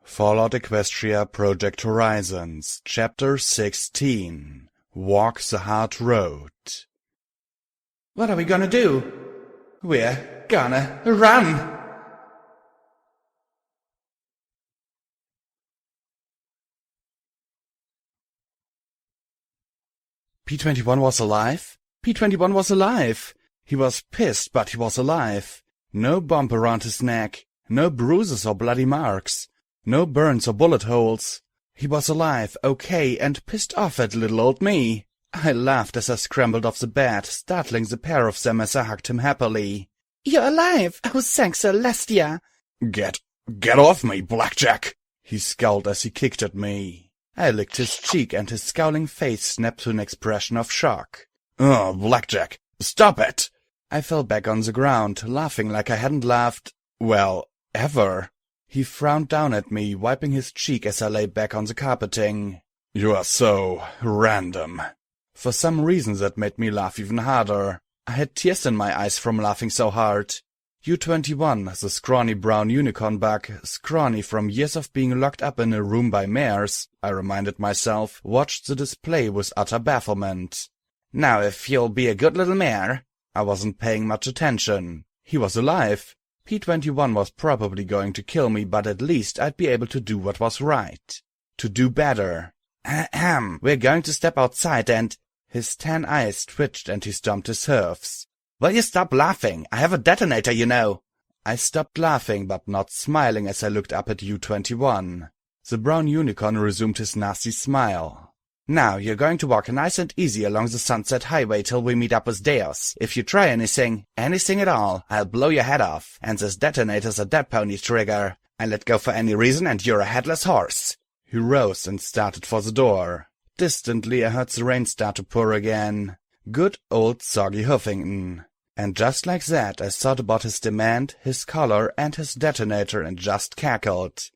Fallout Equestria Project Horizons, Chapter 16. Walk the Hard Road. What are we gonna do? We're gonna run! P-21 was alive? P-21 was alive! He was pissed, but he was alive. No bump around his neck, no bruises or bloody marks, no burns or bullet holes. He was alive, okay, and pissed off at little old me. I laughed as I scrambled off the bed, startling the pair of them as I hugged him happily. You're alive! Oh, thanks, Celestia! Get off me, Blackjack! He scowled as he kicked at me. I licked his cheek and his scowling face snapped to an expression of shock. Oh, Blackjack, stop it! I fell back on the ground, laughing like I hadn't laughed, well, ever. He frowned down at me, wiping his cheek as I lay back on the carpeting. You are so random. For some reason that made me laugh even harder. I had tears in my eyes from laughing so hard. U-21, the scrawny brown unicorn bug, scrawny from years of being locked up in a room by mares, I reminded myself, watched the display with utter bafflement. Now if you'll be a good little mare. I wasn't paying much attention. He was alive. P-21 was probably going to kill me, but at least I'd be able to do what was right. To do better. Ahem, we're going to step outside and... His tan eyes twitched and he stomped his hoofs. Will you stop laughing? I have a detonator, you know. I stopped laughing, but not smiling as I looked up at U-21. The brown unicorn resumed his nasty smile. Now you're going to walk nice and easy along the Sunset Highway till we meet up with Deus. If you try anything at all, I'll blow your head off, and this detonator's a dead pony trigger. I let go for any reason and you're a headless horse. He rose and started for the door. Distantly I heard the rain start to pour again. Good old soggy Huffington. And just like that I thought about his demand, his collar, and his detonator and just cackled.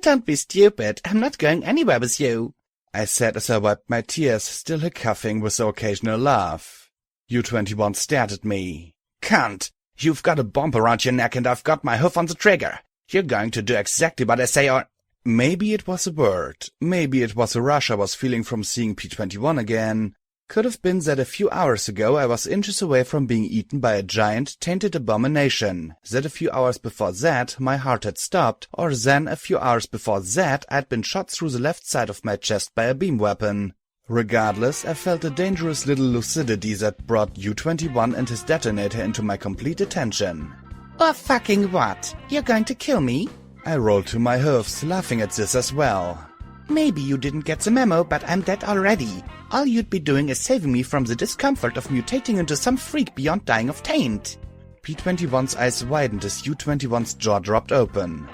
Don't be stupid, I'm not going anywhere with you, I said as I wiped my tears, still hiccoughing with the occasional laugh. U-21 stared at me. Cunt! You've got a bomb around your neck and I've got my hoof on the trigger. You're going to do exactly what I say or... Maybe it was a bird. Maybe it was a rush I was feeling from seeing P-21 again. Could have been that a few hours ago I was inches away from being eaten by a giant, tainted abomination, that a few hours before that my heart had stopped, or then a few hours before that I'd been shot through the left side of my chest by a beam weapon. Regardless, I felt a dangerous little lucidity that brought U-21 and his detonator into my complete attention. Or fucking what? You're going to kill me? I rolled to my hoofs, laughing at this as well. Maybe you didn't get the memo, but I'm dead already. All you'd be doing is saving me from the discomfort of mutating into some freak beyond dying of taint. P-21's eyes widened as U-21's jaw dropped open.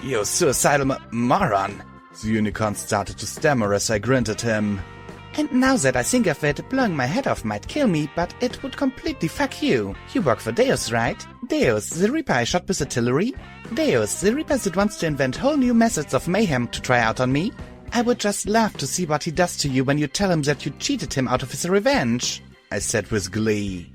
You suicidal moron! The unicorn started to stammer as I grinned at him. And now that I think of it, blowing my head off might kill me, but it would completely fuck you. You work for Deus, right? Deus, the Reaper I shot with artillery? Deus, the Reaper that wants to invent whole new methods of mayhem to try out on me? I would just laugh to see what he does to you when you tell him that you cheated him out of his revenge, I said with glee.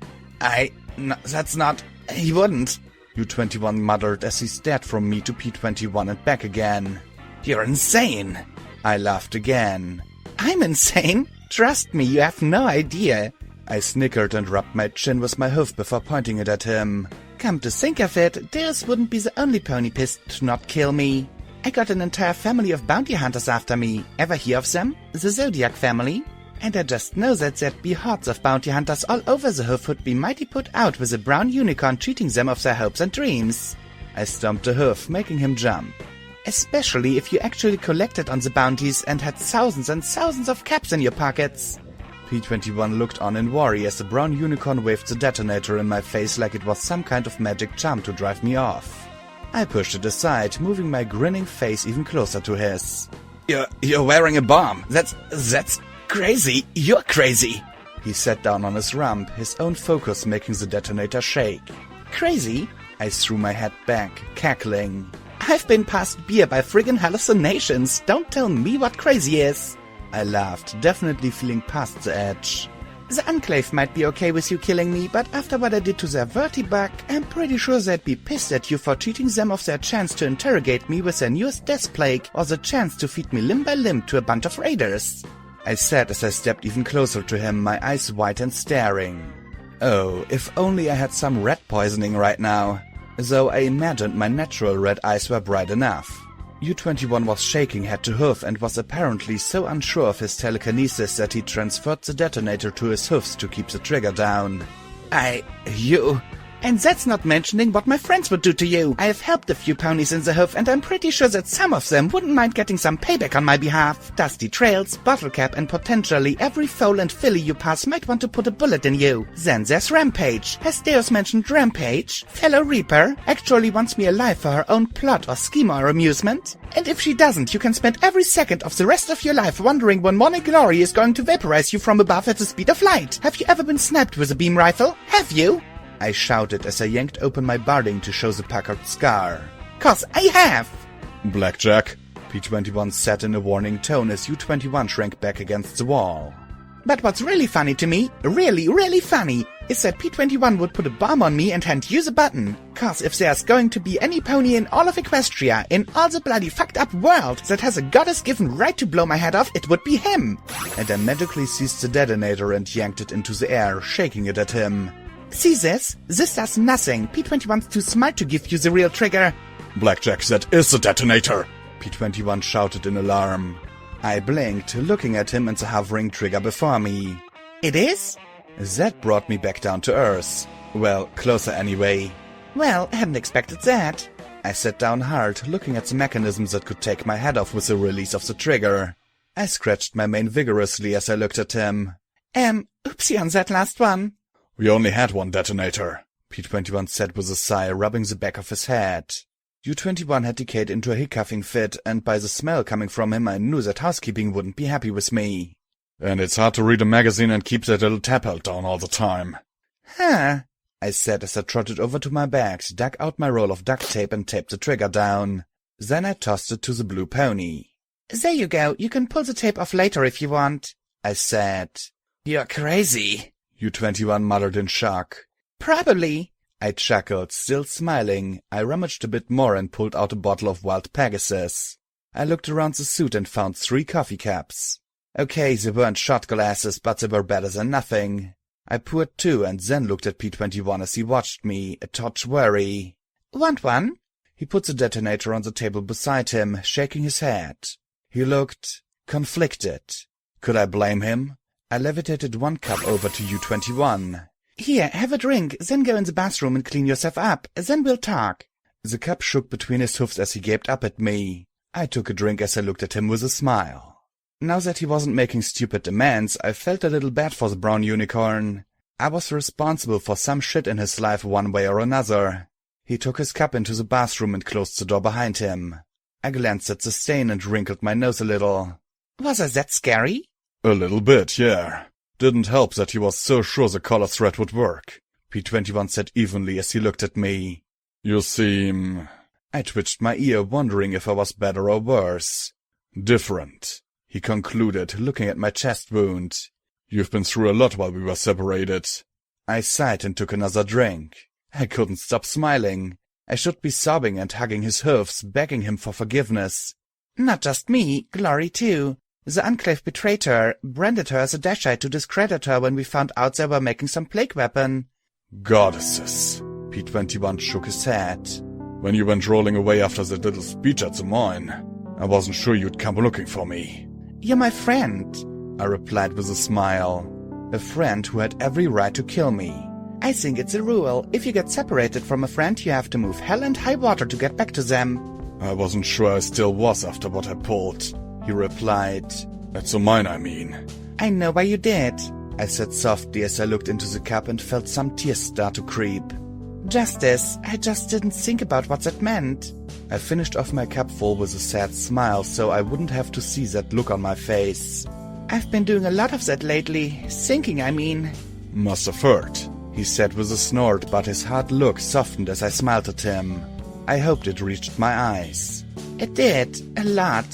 No, that's not... He wouldn't, U-21 muttered as he stared from me to P-21 and back again. You're insane, I laughed again. I'm insane? Trust me, you have no idea. I snickered and rubbed my chin with my hoof before pointing it at him. Come to think of it, Deus wouldn't be the only pony pissed to not kill me. I got an entire family of bounty hunters after me. Ever hear of them? The Zodiac family? And I just know that there'd be hordes of bounty hunters all over the hoof who'd be mighty put out with a brown unicorn cheating them of their hopes and dreams. I stomped a hoof, making him jump. Especially if you actually collected on the bounties and had thousands and thousands of caps in your pockets. P-21 looked on in worry as the brown unicorn waved the detonator in my face like it was some kind of magic charm to drive me off. I pushed it aside, moving my grinning face even closer to his. You're wearing a bomb. That's crazy. You're crazy. He sat down on his rump, his own focus making the detonator shake. Crazy? I threw my head back, cackling. I've been past beer by friggin' hallucinations. Don't tell me what crazy is. I laughed, definitely feeling past the edge. The Enclave might be okay with you killing me, but after what I did to their vertibuck, I'm pretty sure they'd be pissed at you for cheating them of their chance to interrogate me with their newest death plague, or the chance to feed me limb by limb to a bunch of raiders. I said as I stepped even closer to him, my eyes wide and staring. Oh, if only I had some rat poisoning right now. Though I imagined my natural red eyes were bright enough. U-21 was shaking head to hoof and was apparently so unsure of his telekinesis that he transferred the detonator to his hoofs to keep the trigger down. You... And that's not mentioning what my friends would do to you. I have helped a few ponies in the hoof, and I'm pretty sure that some of them wouldn't mind getting some payback on my behalf. Dusty trails, bottle cap, and potentially every foal and filly you pass might want to put a bullet in you. Then there's Rampage. Has Deus mentioned Rampage? Fellow Reaper actually wants me alive for her own plot or scheme or amusement. And if she doesn't, you can spend every second of the rest of your life wondering when Morning Glory is going to vaporize you from above at the speed of light. Have you ever been sniped with a beam rifle? Have you? I shouted as I yanked open my barding to show the puckered scar. 'Cause I have! Blackjack, P-21 said in a warning tone as U-21 shrank back against the wall. But what's really funny to me, really funny, is that P-21 would put a bomb on me and hand you the button. 'Cause if there's going to be any pony in all of Equestria, in all the bloody fucked up world, that has a goddess-given right to blow my head off, it would be him! And I magically seized the detonator and yanked it into the air, shaking it at him. See this? This does nothing. P-21's too smart to give you the real trigger. Blackjack, that is the detonator! P-21 shouted in alarm. I blinked, looking at him and the hovering trigger before me. It is? That brought me back down to Earth. Well, closer anyway. Well, I hadn't expected that. I sat down hard, looking at the mechanisms that could take my head off with the release of the trigger. I scratched my mane vigorously as I looked at him. Oopsie on that last one. We only had one detonator, P-21 said with a sigh, rubbing the back of his head. U-21 had decayed into a hiccoughing fit, and by the smell coming from him I knew that housekeeping wouldn't be happy with me. And it's hard to read a magazine and keep that little tap held down all the time. Huh, I said as I trotted over to my bags, dug out my roll of duct tape and taped the trigger down. Then I tossed it to the blue pony. There you go, you can pull the tape off later if you want, I said. You're crazy, U-21 muttered in shock. Probably, I chuckled, still smiling. I rummaged a bit more and pulled out a bottle of Wild Pegasus. I looked around the suit and found 3 coffee cups. Okay, they weren't shot glasses, but they were better than nothing. I poured 2 and then looked at P-21 as he watched me, a touch wary. Want one? He put the detonator on the table beside him, shaking his head. He looked conflicted. Could I blame him? I levitated 1 cup over to U-21. Here, have a drink, then go in the bathroom and clean yourself up, then we'll talk. The cup shook between his hoofs as he gaped up at me. I took a drink as I looked at him with a smile. Now that he wasn't making stupid demands, I felt a little bad for the brown unicorn. I was responsible for some shit in his life one way or another. He took his cup into the bathroom and closed the door behind him. I glanced at the stain and wrinkled my nose a little. Was I that scary? A little bit, yeah. Didn't help that he was so sure the collar thread would work, P-21 said evenly as he looked at me. You seem... I twitched my ear, wondering if I was better or worse. Different, he concluded, looking at my chest wound. You've been through a lot while we were separated. I sighed and took another drink. I couldn't stop smiling. I should be sobbing and hugging his hoofs, begging him for forgiveness. Not just me, Glory too. The Enclave betrayed her, branded her as a Dashite to discredit her when we found out they were making some plague weapon. Goddesses, P-21 shook his head. When you went rolling away after that little speech at the mine, I wasn't sure you'd come looking for me. You're my friend, I replied with a smile. A friend who had every right to kill me. I think it's a rule. If you get separated from a friend, you have to move hell and high water to get back to them. I wasn't sure I still was after what I pulled, he replied. At the mine, I mean. I know why you did, I said softly as I looked into the cup and felt some tears start to creep. Justice, I just didn't think about what that meant. I finished off my cup full with a sad smile so I wouldn't have to see that look on my face. I've been doing a lot of that lately. Thinking, I mean. Must have hurt, he said with a snort, but his hard look softened as I smiled at him. I hoped it reached my eyes. It did, a lot.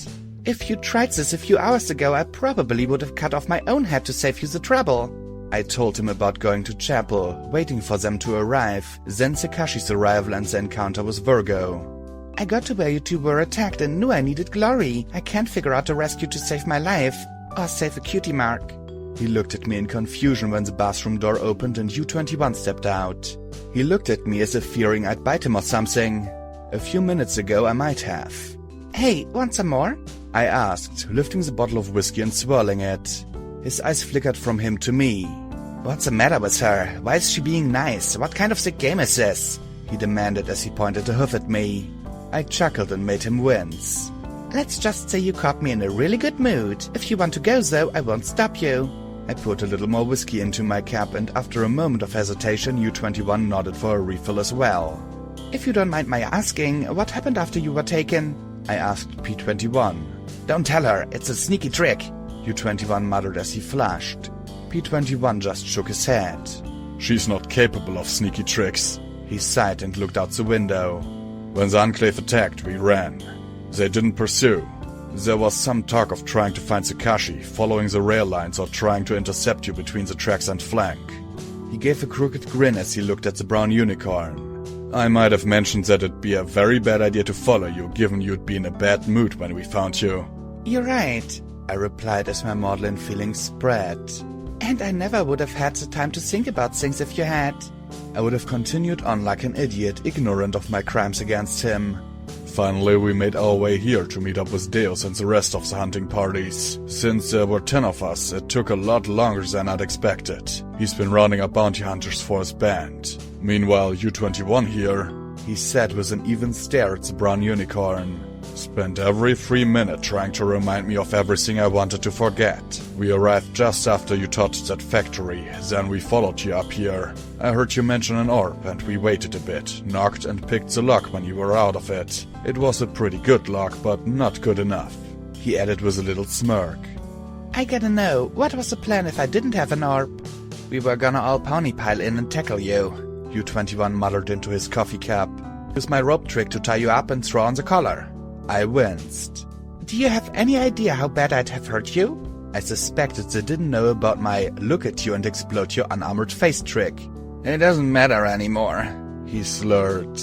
If you tried this a few hours ago, I probably would have cut off my own head to save you the trouble. I told him about going to chapel, waiting for them to arrive, then Sakashi's arrival and the encounter with Virgo. I got to where you two were attacked and knew I needed glory. I can't figure out a rescue to save my life. Or save a cutie mark. He looked at me in confusion when the bathroom door opened and U-21 stepped out. He looked at me as if fearing I'd bite him or something. A few minutes ago I might have. Hey, want some more? I asked, lifting the bottle of whiskey and swirling it. His eyes flickered from him to me. What's the matter with her? Why is she being nice? What kind of sick game is this? He demanded as he pointed a hoof at me. I chuckled and made him wince. Let's just say you caught me in a really good mood. If you want to go though, I won't stop you. I poured a little more whiskey into my cup and after a moment of hesitation, U-21 nodded for a refill as well. If you don't mind my asking, what happened after you were taken? I asked P-21. Don't tell her, it's a sneaky trick. U-21 muttered as he flushed. P-21 just shook his head. She's not capable of sneaky tricks. He sighed and looked out the window. When the Enclave attacked, we ran. They didn't pursue. There was some talk of trying to find Sakashi, following the rail lines or trying to intercept you between the tracks and flank. He gave a crooked grin as he looked at the brown unicorn. I might have mentioned that it'd be a very bad idea to follow you, given you'd be in a bad mood when we found you. You're right, I replied as my maudlin feelings spread. And I never would have had the time to think about things if you had. I would have continued on like an idiot, ignorant of my crimes against him. Finally, we made our way here to meet up with Deus and the rest of the hunting parties. Since there were 10 of us, it took a lot longer than I'd expected. He's been rounding up bounty hunters for his band. Meanwhile, U-21 here, he said with an even stare at the brown unicorn, spent every free minute trying to remind me of everything I wanted to forget. We arrived just after you touched that factory, then we followed you up here. I heard you mention an orb and we waited a bit, knocked and picked the lock when you were out of it. It was a pretty good lock, but not good enough. He added with a little smirk. I gotta know, what was the plan if I didn't have an orb? We were gonna all pony pile in and tackle you. U-21 muttered into his coffee cup. Use my rope trick to tie you up and throw on the collar. I winced. Do you have any idea how bad I'd have hurt you? I suspected they didn't know about my look at you and explode your unarmored face trick. It doesn't matter anymore, he slurred.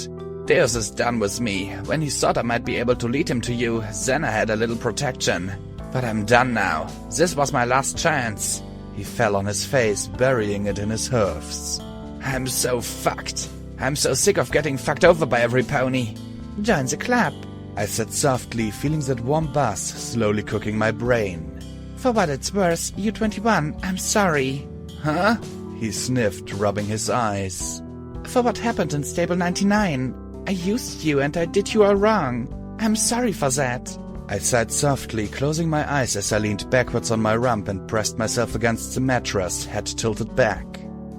Deus is done with me. When he thought I might be able to lead him to you, then I had a little protection. But I'm done now. This was my last chance. He fell on his face, burying it in his hoofs. I'm so fucked. I'm so sick of getting fucked over by every pony. Join the club, I said softly, feeling that warm buzz slowly cooking my brain. For what it's worth, U-21, I'm sorry. Huh? He sniffed, rubbing his eyes. For what happened in Stable 99. I used you and I did you all wrong. I'm sorry for that. I sighed softly, closing my eyes as I leaned backwards on my rump and pressed myself against the mattress, head tilted back.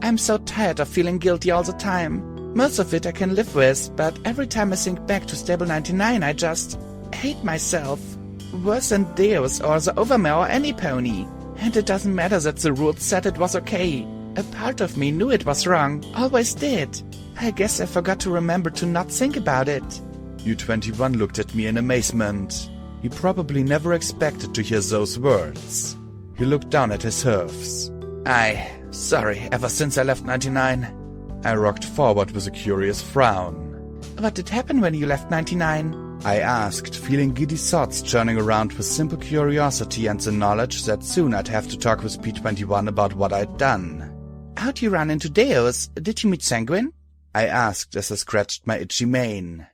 I'm so tired of feeling guilty all the time. Most of it I can live with, but every time I think back to Stable 99, I just hate myself. Worse than Deus or the Overmare or any pony. And it doesn't matter that the rules said it was okay. A part of me knew it was wrong, always did. I guess I forgot to remember to not think about it. U-21 looked at me in amazement. He probably never expected to hear those words. He looked down at his hoofs. Sorry, ever since I left 99. I rocked forward with a curious frown. What did happen when you left 99? I asked, feeling giddy thoughts churning around with simple curiosity and the knowledge that soon I'd have to talk with P-21 about what I'd done. How'd you run into Deus? Did you meet Sanguine? I asked as I scratched my itchy mane.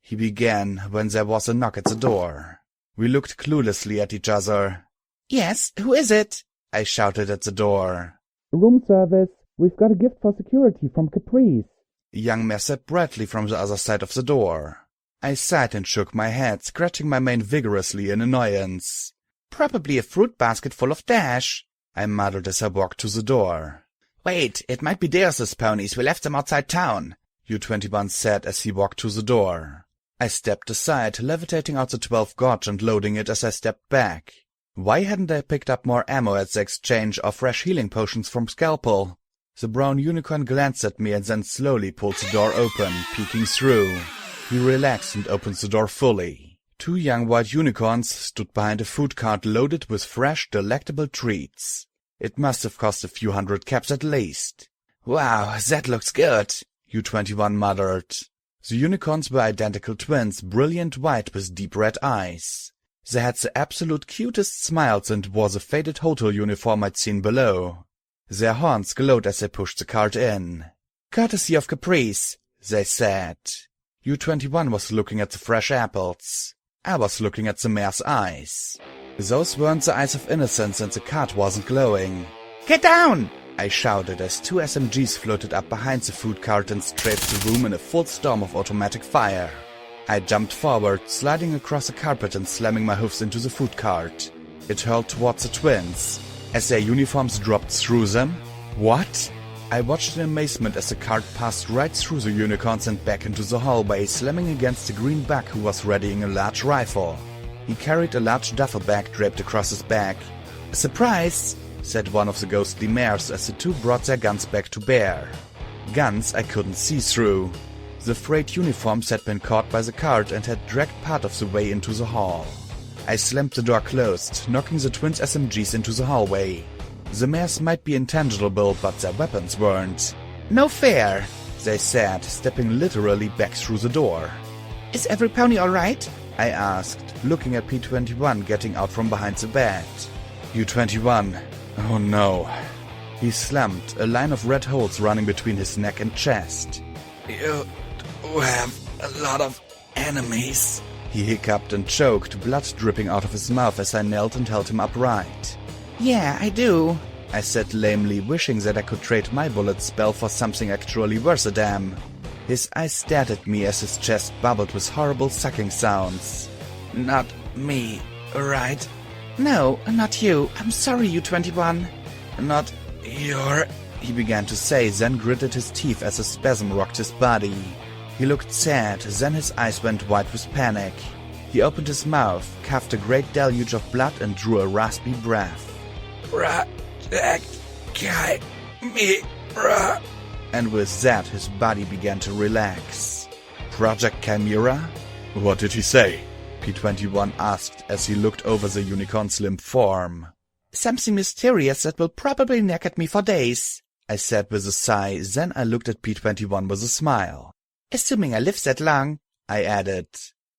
He began when there was a knock at the door. We looked cluelessly at each other. Yes, who is it? I shouted at the door. Room service. We've got a gift for security from Caprice. A young man said brightly from the other side of the door. I sighed and shook my head, scratching my mane vigorously in annoyance. Probably a fruit basket full of dash, I muttered as I walked to the door. Wait, it might be Deus's ponies. We left them outside town, U-21 said as he walked to the door. I stepped aside, levitating out the 12 gauge and loading it as I stepped back. Why hadn't I picked up more ammo at the exchange of fresh healing potions from Scalpel? The brown unicorn glanced at me and then slowly pulled the door open, peeking through. He relaxed and opened the door fully. 2 young white unicorns stood behind a food cart loaded with fresh, delectable treats. It must have cost a few hundred caps at least. Wow, that looks good, U-21 muttered. The unicorns were identical twins, brilliant white with deep red eyes. They had the absolute cutest smiles and wore the faded hotel uniform I'd seen below. Their horns glowed as they pushed the cart in. Courtesy of Caprice, they said. U-21 was looking at the fresh apples. I was looking at the mare's eyes. Those weren't the eyes of innocence and the cart wasn't glowing. Get down! I shouted as 2 SMGs floated up behind the food cart and strafed the room in a full storm of automatic fire. I jumped forward, sliding across the carpet and slamming my hoofs into the food cart. It hurled towards the twins. As their uniforms dropped through them. What? I watched in amazement as the cart passed right through the unicorns and back into the hallway, slamming against the green buck who was readying a large rifle. He carried a large duffel bag draped across his back. Surprise! Said one of the ghostly mares as the 2 brought their guns back to bear. Guns I couldn't see through. The frayed uniforms had been caught by the cart and had dragged part of the way into the hall. I slammed the door closed, knocking the twins' SMGs into the hallway. The mares might be intangible, but their weapons weren't. No fair, they said, stepping literally back through the door. Is every pony alright? I asked, looking at P-21 getting out from behind the bed. U-21. Oh no. He slumped, a line of red holes running between his neck and chest. You have a lot of enemies. He hiccuped and choked, blood dripping out of his mouth as I knelt and held him upright. Yeah, I do, I said lamely, wishing that I could trade my bullet spell for something actually worth a damn. His eyes stared at me as his chest bubbled with horrible sucking sounds. Not me, right? No, not you. I'm sorry, U-21. Not your... He began to say, then gritted his teeth as a spasm rocked his body. He looked sad, then his eyes went wide with panic. He opened his mouth, coughed a great deluge of blood and drew a raspy breath. Project Chimera. And with that, his body began to relax. Project Chimera? What did he say? P-21 asked as he looked over the unicorn's limp form. Something mysterious that will probably nag at me for days, I said with a sigh, then I looked at P-21 with a smile. Assuming I live that long, I added.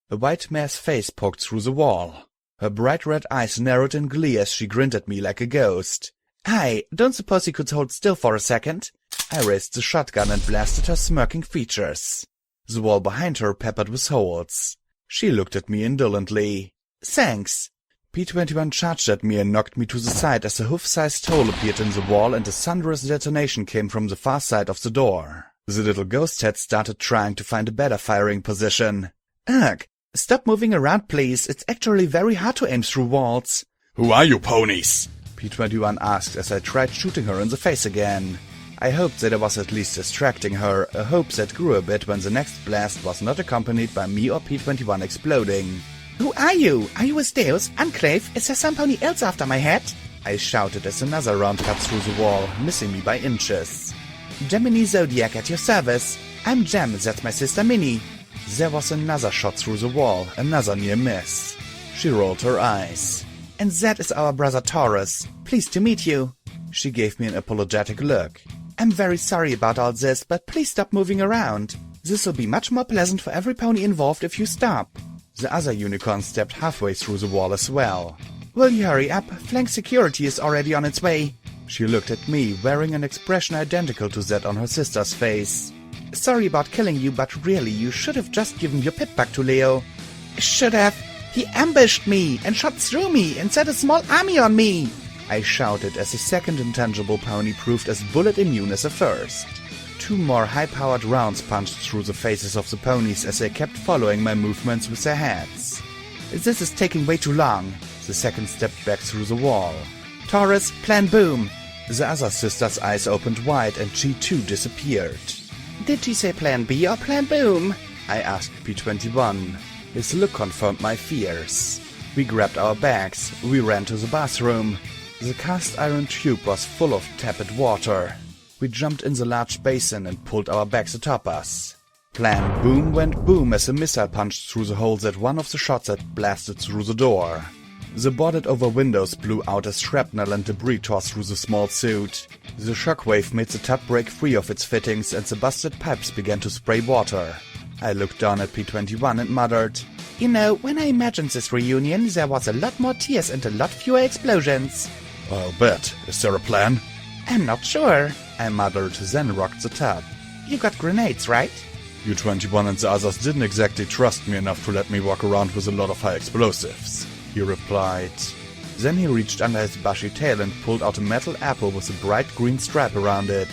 A white mare's face poked through the wall. Her bright red eyes narrowed in glee as she grinned at me like a ghost. Hi, don't suppose you could hold still for a second? I raised the shotgun and blasted her smirking features. The wall behind her peppered with holes. She looked at me indolently. Thanks. P-21 charged at me and knocked me to the side as a hoof-sized hole appeared in the wall and a thunderous detonation came from the far side of the door. The little ghost head started trying to find a better firing position. Ugh, stop moving around please, it's actually very hard to aim through walls. Who are you ponies? P-21 asked as I tried shooting her in the face again. I hoped that I was at least distracting her, a hope that grew a bit when the next blast was not accompanied by me or P-21 exploding. Who are you? Are you with Deus? Enclave? Is there somebody else after my head? I shouted as another round cut through the wall, missing me by inches. Gemini Zodiac at your service. I'm Gem, that's my sister Minnie. There was another shot through the wall, another near miss. She rolled her eyes. And that is our brother Taurus. Pleased to meet you. She gave me an apologetic look. I'm very sorry about all this, but please stop moving around. This will be much more pleasant for every pony involved if you stop. The other unicorn stepped halfway through the wall as well. Will you hurry up? Flank security is already on its way. She looked at me, wearing an expression identical to that on her sister's face. Sorry about killing you, but really, you should have just given your pip back to Leo. Should have. He ambushed me and shot through me and set a small army on me. I shouted as the second intangible pony proved as bullet immune as the first. 2 more high-powered rounds punched through the faces of the ponies as they kept following my movements with their heads. This is taking way too long. The second stepped back through the wall. Taurus, plan boom. The other sister's eyes opened wide and she too disappeared. Did she say plan B or plan boom? I asked P-21. His look confirmed my fears. We grabbed our bags. We ran to the bathroom. The cast iron tube was full of tepid water. We jumped in the large basin and pulled our bags atop us. Plan boom went boom as a missile punched through the holes at one of the shots that blasted through the door. The boarded-over windows blew out as shrapnel and debris tore through the small suit. The shockwave made the tub break free of its fittings and the busted pipes began to spray water. I looked down at P-21 and muttered, You know, when I imagined this reunion, there was a lot more tears and a lot fewer explosions. I'll bet. Is there a plan? I'm not sure, I muttered, then rocked the tub. You got grenades, right? U-21 and the others didn't exactly trust me enough to let me walk around with a lot of high explosives, he replied. Then he reached under his bushy tail and pulled out a metal apple with a bright green stripe around it.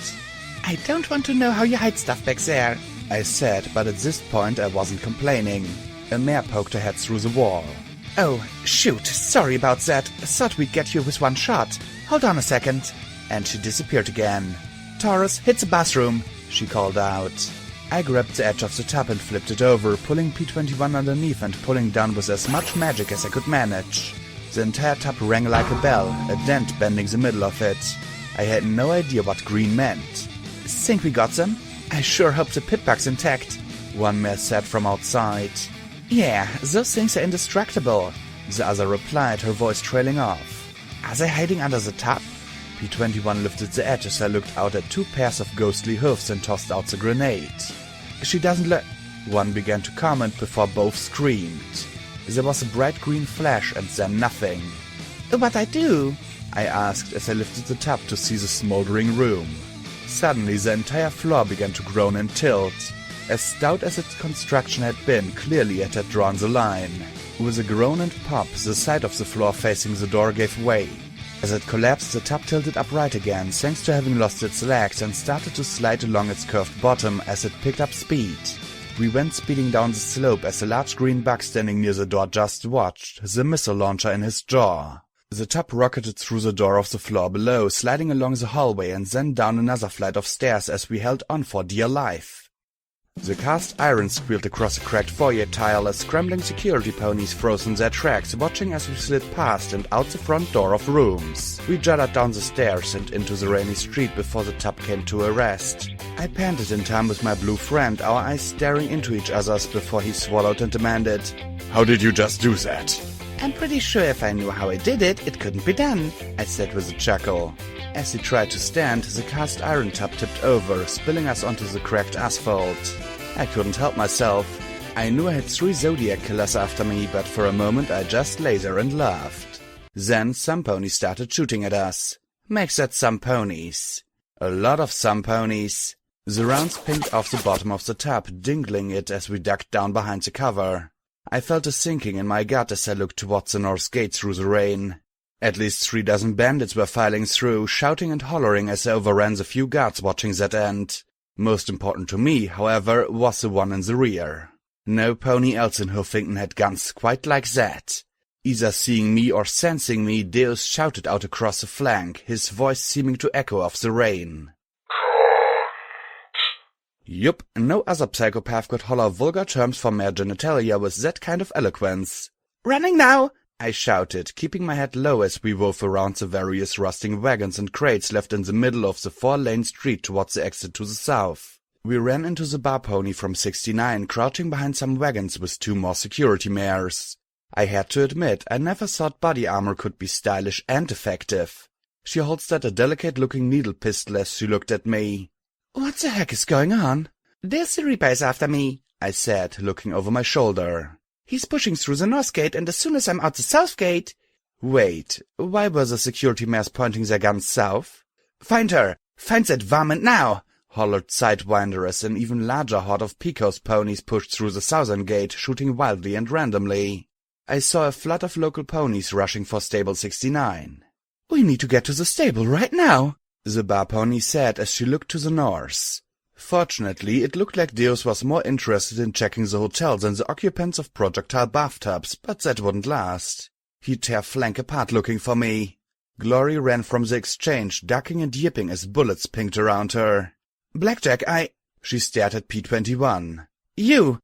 I don't want to know how you hide stuff back there, I said, but at this point I wasn't complaining. A mare poked her head through the wall. Oh, shoot, sorry about that. Thought we'd get you with one shot. Hold on a second. And she disappeared again. Taurus, hit the bathroom, she called out. I grabbed the edge of the tub and flipped it over, pulling P-21 underneath and pulling down with as much magic as I could manage. The entire tub rang like a bell, a dent bending the middle of it. I had no idea what green meant. Think we got them? I sure hope the pit bug's intact, one mare said from outside. Yeah, those things are indestructible, the other replied, her voice trailing off. Are they hiding under the tub? P-21 lifted the edge as I looked out at two pairs of ghostly hoofs and tossed out the grenade. She doesn't look... One began to comment before both screamed. There was a bright green flash and then nothing. What I do? I asked as I lifted the tub to see the smoldering room. Suddenly the entire floor began to groan and tilt. As stout as its construction had been, clearly it had drawn the line. With a groan and pop, the side of the floor facing the door gave way. As it collapsed, the tub tilted upright again, thanks to having lost its legs, and started to slide along its curved bottom as it picked up speed. We went speeding down the slope as a large green bug standing near the door just watched, the missile launcher in his jaw. The tub rocketed through the door of the floor below, sliding along the hallway and then down another flight of stairs as we held on for dear life. The cast iron squealed across a cracked foyer tile as scrambling security ponies froze in their tracks, watching as we slid past and out the front door of rooms. We jolted down the stairs and into the rainy street before the tub came to a rest. I panted in time with my blue friend, our eyes staring into each other's before he swallowed and demanded, "How did you just do that?" I'm pretty sure if I knew how I did it, it couldn't be done, I said with a chuckle. As he tried to stand, the cast iron tub tipped over, spilling us onto the cracked asphalt. I couldn't help myself. I knew I had 3 Zodiac killers after me, but for a moment I just lay there and laughed. Then some ponies started shooting at us. Makes that some ponies. A lot of some ponies. The rounds pinged off the bottom of the tub, dingling it as we ducked down behind the cover. I felt a sinking in my gut as I looked towards the north gate through the rain. At least 3 dozen bandits were filing through, shouting and hollering as they overran the few guards watching that end. Most important to me, however, was the one in the rear. No pony else in Huffington had guns quite like that. Either seeing me or sensing me, Deus shouted out across the flank, his voice seeming to echo off the rain. Yup, no other psychopath could holler vulgar terms for mare genitalia with that kind of eloquence. "Running now!" I shouted, keeping my head low as we wove around the various rusting wagons and crates left in the middle of the 4-lane street towards the exit to the south. We ran into the bar pony from 69, crouching behind some wagons with 2 more security mares. I had to admit, I never thought body armor could be stylish and effective. She holstered a delicate-looking needle pistol as she looked at me. "What the heck is going on?" "There's the Reaper is after me," I said, looking over my shoulder. "He's pushing through the north gate, and as soon as I'm out the south gate—" Wait, why were the security mares pointing their guns south? "Find her! Find that varmint now!" hollered Sidewinder as an even larger horde of Picos ponies pushed through the southern gate, shooting wildly and randomly. I saw a flood of local ponies rushing for stable 69. "We need to get to the stable right now," the bar pony said as she looked to the north. Fortunately, it looked like Deus was more interested in checking the hotel than the occupants of projectile bathtubs, but that wouldn't last. He'd tear flank apart looking for me. Glory ran from the exchange, ducking and yipping as bullets pinged around her. "Blackjack, She stared at P-21. You're...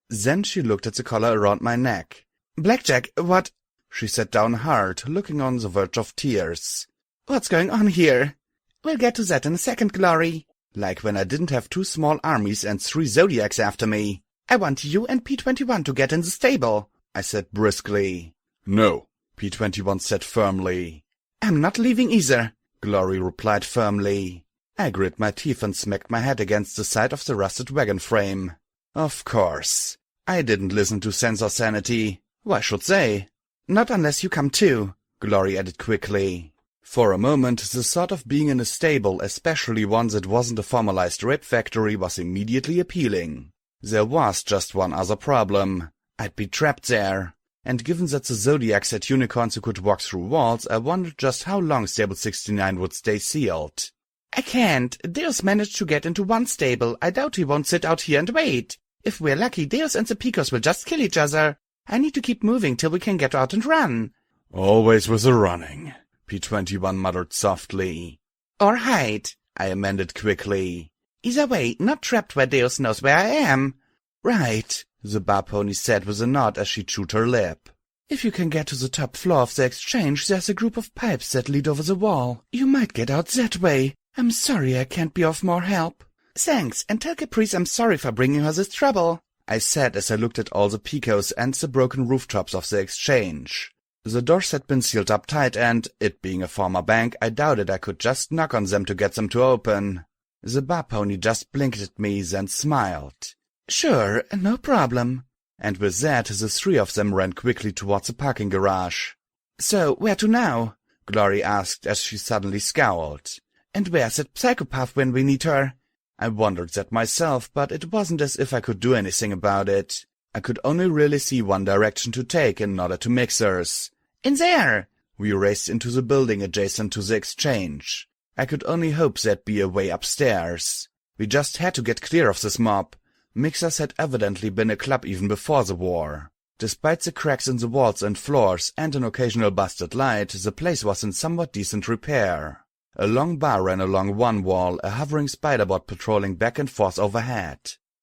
Then she looked at the collar around my neck. "Blackjack, what—" She sat down hard, looking on the verge of tears. "What's going on here?" "We'll get to that in a second, Glory. Like when I didn't have 2 small armies and 3 Zodiacs after me. "I want you and P-21 to get in the stable," I said briskly. No, P21 said firmly. I'm not leaving either, Glory replied firmly. I grit my teeth and smacked my head against the side of the rusted wagon frame. Of course. I didn't listen to Sensor Sanity. Why should they? Not unless you come too, Glory added quickly. For a moment, the thought of being in a stable, especially one that wasn't a formalized rape factory, was immediately appealing. There was just one other problem. I'd be trapped there. And given that the Zodiacs had unicorns who could walk through walls, I wondered just how long Stable 69 would stay sealed. I can't. Deus managed to get into one stable. I doubt he won't sit out here and wait. If we're lucky, Deus and the Picos will just kill each other. I need to keep moving till we can get out and run. Always with the running, P21 muttered softly. Or hide, I amended quickly. Either way, not trapped where Deus knows where I am. Right, the bar pony said with a nod as she chewed her lip. If you can get to the top floor of the exchange, there's a group of pipes that lead over the wall. You might get out that way. I'm sorry I can't be of more help. Thanks, and tell Caprice I'm sorry for bringing her this trouble, I said as I looked at all the Picos and the broken rooftops of the exchange. The doors had been sealed up tight and, it being a former bank, I doubted I could just knock on them to get them to open. The bar pony just blinked at me, then smiled. Sure, no problem. And with that, the three of them ran quickly towards the parking garage. So, where to now? Glory asked as she suddenly scowled. And where's that psychopath when we need her? I wondered that myself, but it wasn't as if I could do anything about it. I could only really see one direction to take and nodded to Mixers. In there! We raced into the building adjacent to the exchange. I could only hope there'd be a way upstairs. We just had to get clear of this mob. Mixers had evidently been a club even before the war. Despite the cracks in the walls and floors and an occasional busted light, the place was in somewhat decent repair. A long bar ran along one wall, a hovering spider-bot patrolling back and forth overhead.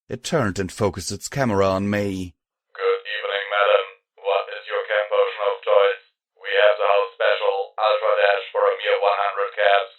It turned and focused its camera on me. Good evening, madam. What is your chem potion of choice? We have the house special, Ultra Dash for a mere 100 caps.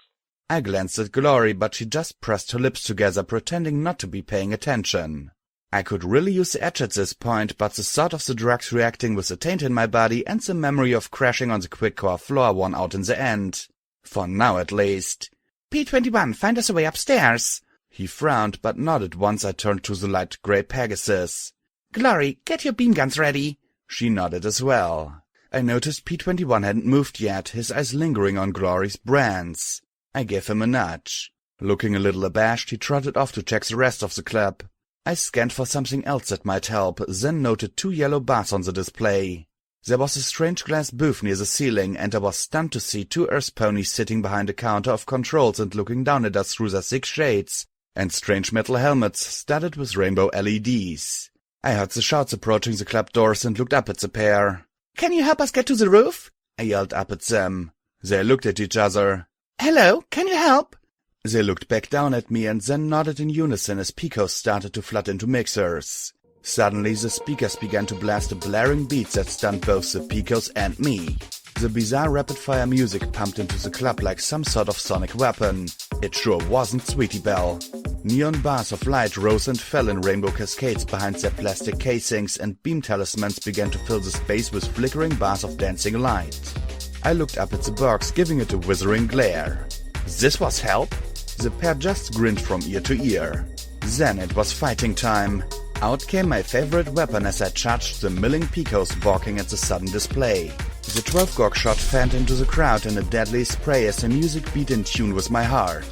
I glanced at Glory, but she just pressed her lips together, pretending not to be paying attention. I could really use the edge at this point, but the thought of the drugs reacting with the taint in my body and the memory of crashing on the quick-core floor won out in the end. For now, at least. P21, find us a way upstairs. He frowned, but nodded once I turned to the light grey Pegasus. Glory, get your beam guns ready. She nodded as well. I noticed P21 hadn't moved yet, his eyes lingering on Glory's brands. I gave him a nudge. Looking a little abashed, he trotted off to check the rest of the club. I scanned for something else that might help, then noted 2 yellow bars on the display. There was a strange glass booth near the ceiling, and I was stunned to see 2 earth ponies sitting behind a counter of controls and looking down at us through their 6 shades, and strange metal helmets studded with rainbow LEDs. I heard the shouts approaching the club doors and looked up at the pair. Can you help us get to the roof? I yelled up at them. They looked at each other. Hello, can you help? They looked back down at me and then nodded in unison as Picos started to flood into Mixers. Suddenly, the speakers began to blast a blaring beat that stunned both the Picos and me. The bizarre rapid-fire music pumped into the club like some sort of sonic weapon. It sure wasn't Sweetie Belle. Neon bars of light rose and fell in rainbow cascades behind their plastic casings, and beam talismans began to fill the space with flickering bars of dancing light. I looked up at the box, giving it a withering glare. This was help? The pair just grinned from ear to ear. Then it was fighting time. Out came my favorite weapon as I charged the milling Picos balking at the sudden display. The 12-gauge shot fanned into the crowd in a deadly spray as the music beat in tune with my heart.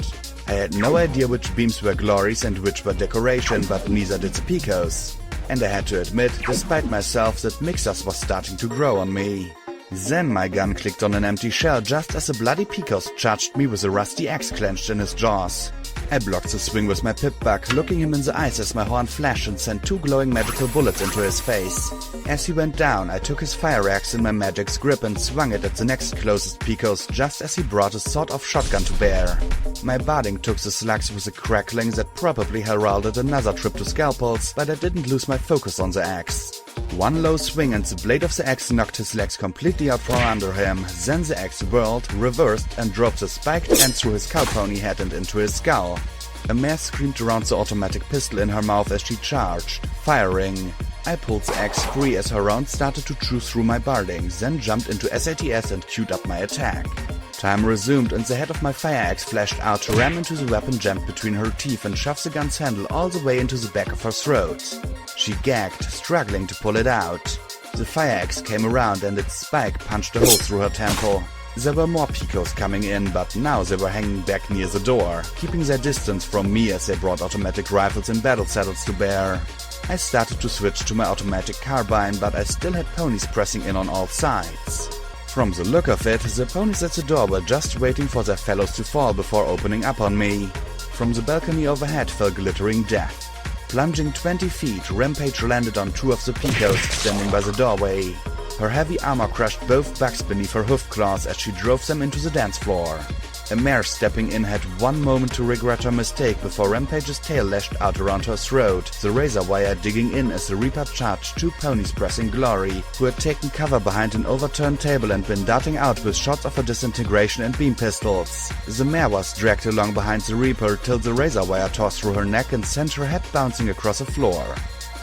I had no idea which beams were Glory's and which were decoration, but neither did the Picos. And I had to admit, despite myself, that Mixers was starting to grow on me. Then my gun clicked on an empty shell just as a bloody Picos charged me with a rusty axe clenched in his jaws. I blocked the swing with my pip-buck, looking him in the eyes as my horn flashed and sent 2 glowing magical bullets into his face. As he went down, I took his fire axe in my magic's grip and swung it at the next closest Picos just as he brought a sawed-off shotgun to bear. My barding took the slugs with a crackling that probably heralded another trip to scalpels, but I didn't lose my focus on the axe. One low swing and the blade of the axe knocked his legs completely out from under him. Then the axe whirled, reversed, and drove the spiked end through his cow pony head and into his skull. A mare screamed around the automatic pistol in her mouth as she charged, firing. I pulled the axe free as her round started to chew through my bardings, then jumped into SATS and queued up my attack. Time resumed and the head of my fire axe flashed out to ram into the weapon jammed between her teeth and shove the gun's handle all the way into the back of her throat. She gagged, struggling to pull it out. The fire axe came around and its spike punched a hole through her temple. There were more Picos coming in, but now they were hanging back near the door, keeping their distance from me as they brought automatic rifles and battle saddles to bear. I started to switch to my automatic carbine, but I still had ponies pressing in on all sides. From the look of it, the ponies at the door were just waiting for their fellows to fall before opening up on me. From the balcony overhead fell glittering death. Plunging 20 feet, Rampage landed on 2 of the Picos standing by the doorway. Her heavy armor crushed both backs beneath her hoof claws as she drove them into the dance floor. A mare stepping in had one moment to regret her mistake before Rampage's tail lashed out around her throat, the razor wire digging in as the Reaper charged 2 ponies pressing Glory, who had taken cover behind an overturned table and been darting out with shots of her disintegration and beam pistols. The mare was dragged along behind the Reaper till the razor wire tore through her neck and sent her head bouncing across the floor.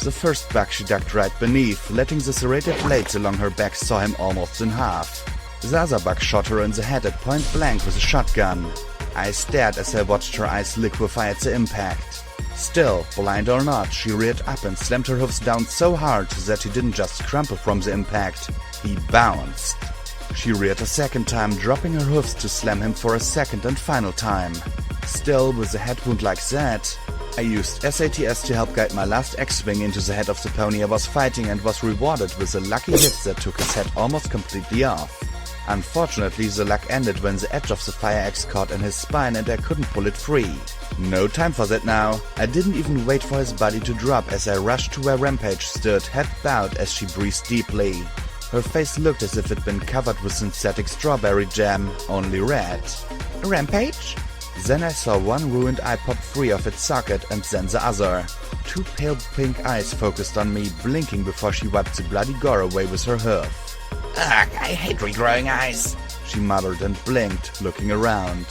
The first buck she ducked right beneath, letting the serrated blades along her back saw him almost in half. The other buck shot her in the head at point blank with a shotgun. I stared as I watched her eyes liquefy at the impact. Still, blind or not, she reared up and slammed her hoofs down so hard that he didn't just crumple from the impact, he bounced. She reared a second time, dropping her hoofs to slam him for a second and final time. Still, with a head wound like that, I used SATS to help guide my last X-Wing into the head of the pony I was fighting and was rewarded with a lucky hit that took his head almost completely off. Unfortunately, the luck ended when the edge of the fire axe caught in his spine and I couldn't pull it free. No time for that now. I didn't even wait for his body to drop as I rushed to where Rampage stood, head bowed as she breathed deeply. Her face looked as if it'd been covered with synthetic strawberry jam, only red. Rampage? Then I saw one ruined eye pop free of its socket and then the other. 2 pale pink eyes focused on me, blinking before she wiped the bloody gore away with her hoof. Ugh, I hate regrowing eyes, she muttered and blinked, looking around.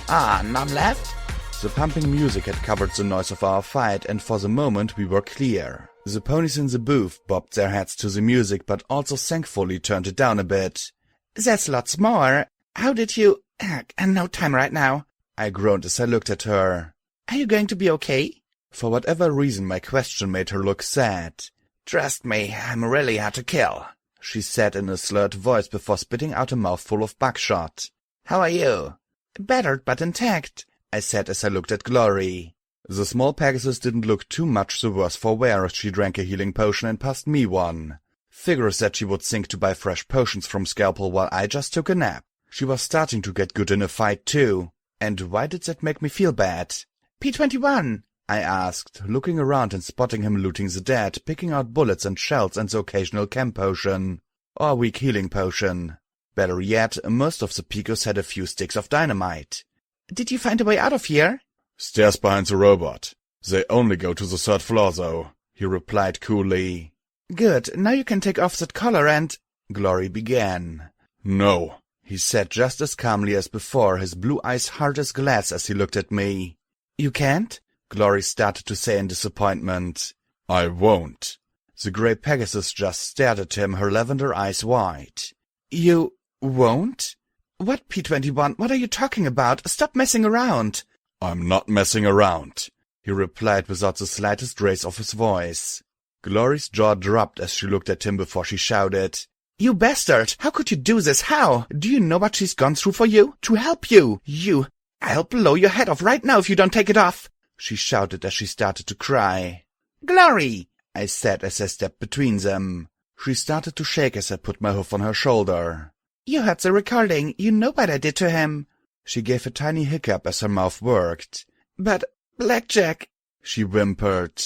None left? The pumping music had covered the noise of our fight, and for the moment we were clear. The ponies in the booth bobbed their heads to the music, but also thankfully turned it down a bit. There's lots more. How did you... and no time right now. I groaned as I looked at her. Are you going to be okay? For whatever reason, my question made her look sad. Trust me, I'm really hard to kill, she said in a slurred voice before spitting out a mouthful of buckshot. How are you? Battered but intact, I said as I looked at Glory. The small Pegasus didn't look too much the worse for wear as she drank a healing potion and passed me one. Figures that she would think to buy fresh potions from Scalpel while I just took a nap. She was starting to get good in a fight too. And why did that make me feel bad? P-21, I asked, looking around and spotting him looting the dead, picking out bullets and shells and the occasional chem potion. Or weak healing potion. Better yet, most of the Picos had a few sticks of dynamite. Did you find a way out of here? Stairs behind the robot. They only go to the 3rd floor, though, he replied coolly. Good, now you can take off that collar and... Glory began. No, he said just as calmly as before, his blue eyes hard as glass as he looked at me. You can't? Glory started to say in disappointment. I won't. The grey Pegasus just stared at him, her lavender eyes wide. You won't? What, P-21? What are you talking about? Stop messing around. I'm not messing around, he replied without the slightest raise of his voice. Glory's jaw dropped as she looked at him before she shouted. You bastard! How could you do this? How? Do you know what she's gone through for you? To help you! I'll blow your head off right now if you don't take it off! She shouted as she started to cry. Glory! I said as I stepped between them. She started to shake as I put my hoof on her shoulder. You heard the recording. You know what I did to him. She gave a tiny hiccup as her mouth worked. But, Blackjack, she whimpered.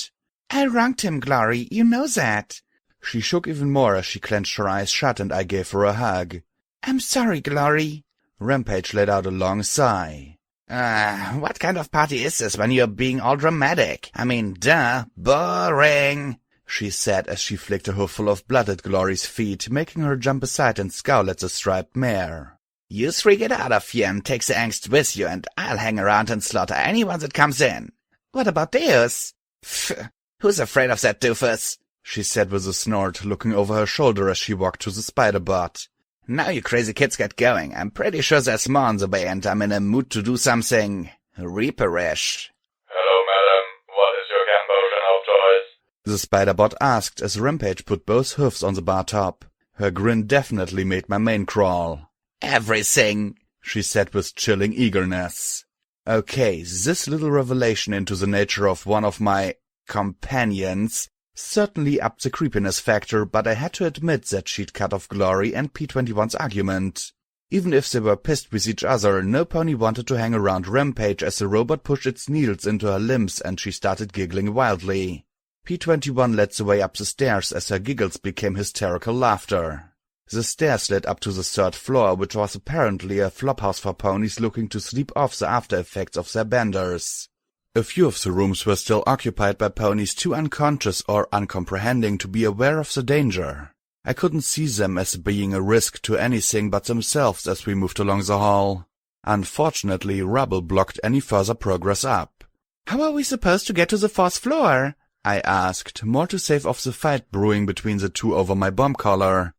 I wronged him, Glory. You know that. She shook even more as she clenched her eyes shut and I gave her a hug. I'm sorry, Glory. Rampage let out a long sigh. What kind of party is this when you're being all dramatic? I mean, duh, boring, she said as she flicked a hooful of blood at Glory's feet, making her jump aside and scowl at the striped mare. You 3 get out of here and take the angst with you, and I'll hang around and slaughter anyone that comes in. What about Deus? Pfft, who's afraid of that doofus? she said with a snort, looking over her shoulder as she walked to the spider bot. Now you crazy kids get going. I'm pretty sure there's more on the way and I'm in a mood to do something reaperish. Hello, madam. What is your camp potion of choice? The spider bot asked as Rampage put both hoofs on the bar top. Her grin definitely made my mane crawl. Everything, she said with chilling eagerness. Okay, this little revelation into the nature of one of my companions certainly upped the creepiness factor, but I had to admit that she'd cut off Glory and P21's argument. Even if they were pissed with each other, no pony wanted to hang around Rampage as the robot pushed its needles into her limbs and she started giggling wildly. P21 led the way up the stairs as her giggles became hysterical laughter. The stairs led up to the third floor, which was apparently a flophouse for ponies looking to sleep off the after effects of their benders. A few of the rooms were still occupied by ponies too unconscious or uncomprehending to be aware of the danger. I couldn't see them as being a risk to anything but themselves as we moved along the hall. Unfortunately, rubble blocked any further progress up. How are we supposed to get to the 4th floor? I asked, more to save off the fight brewing between the two over my bomb collar.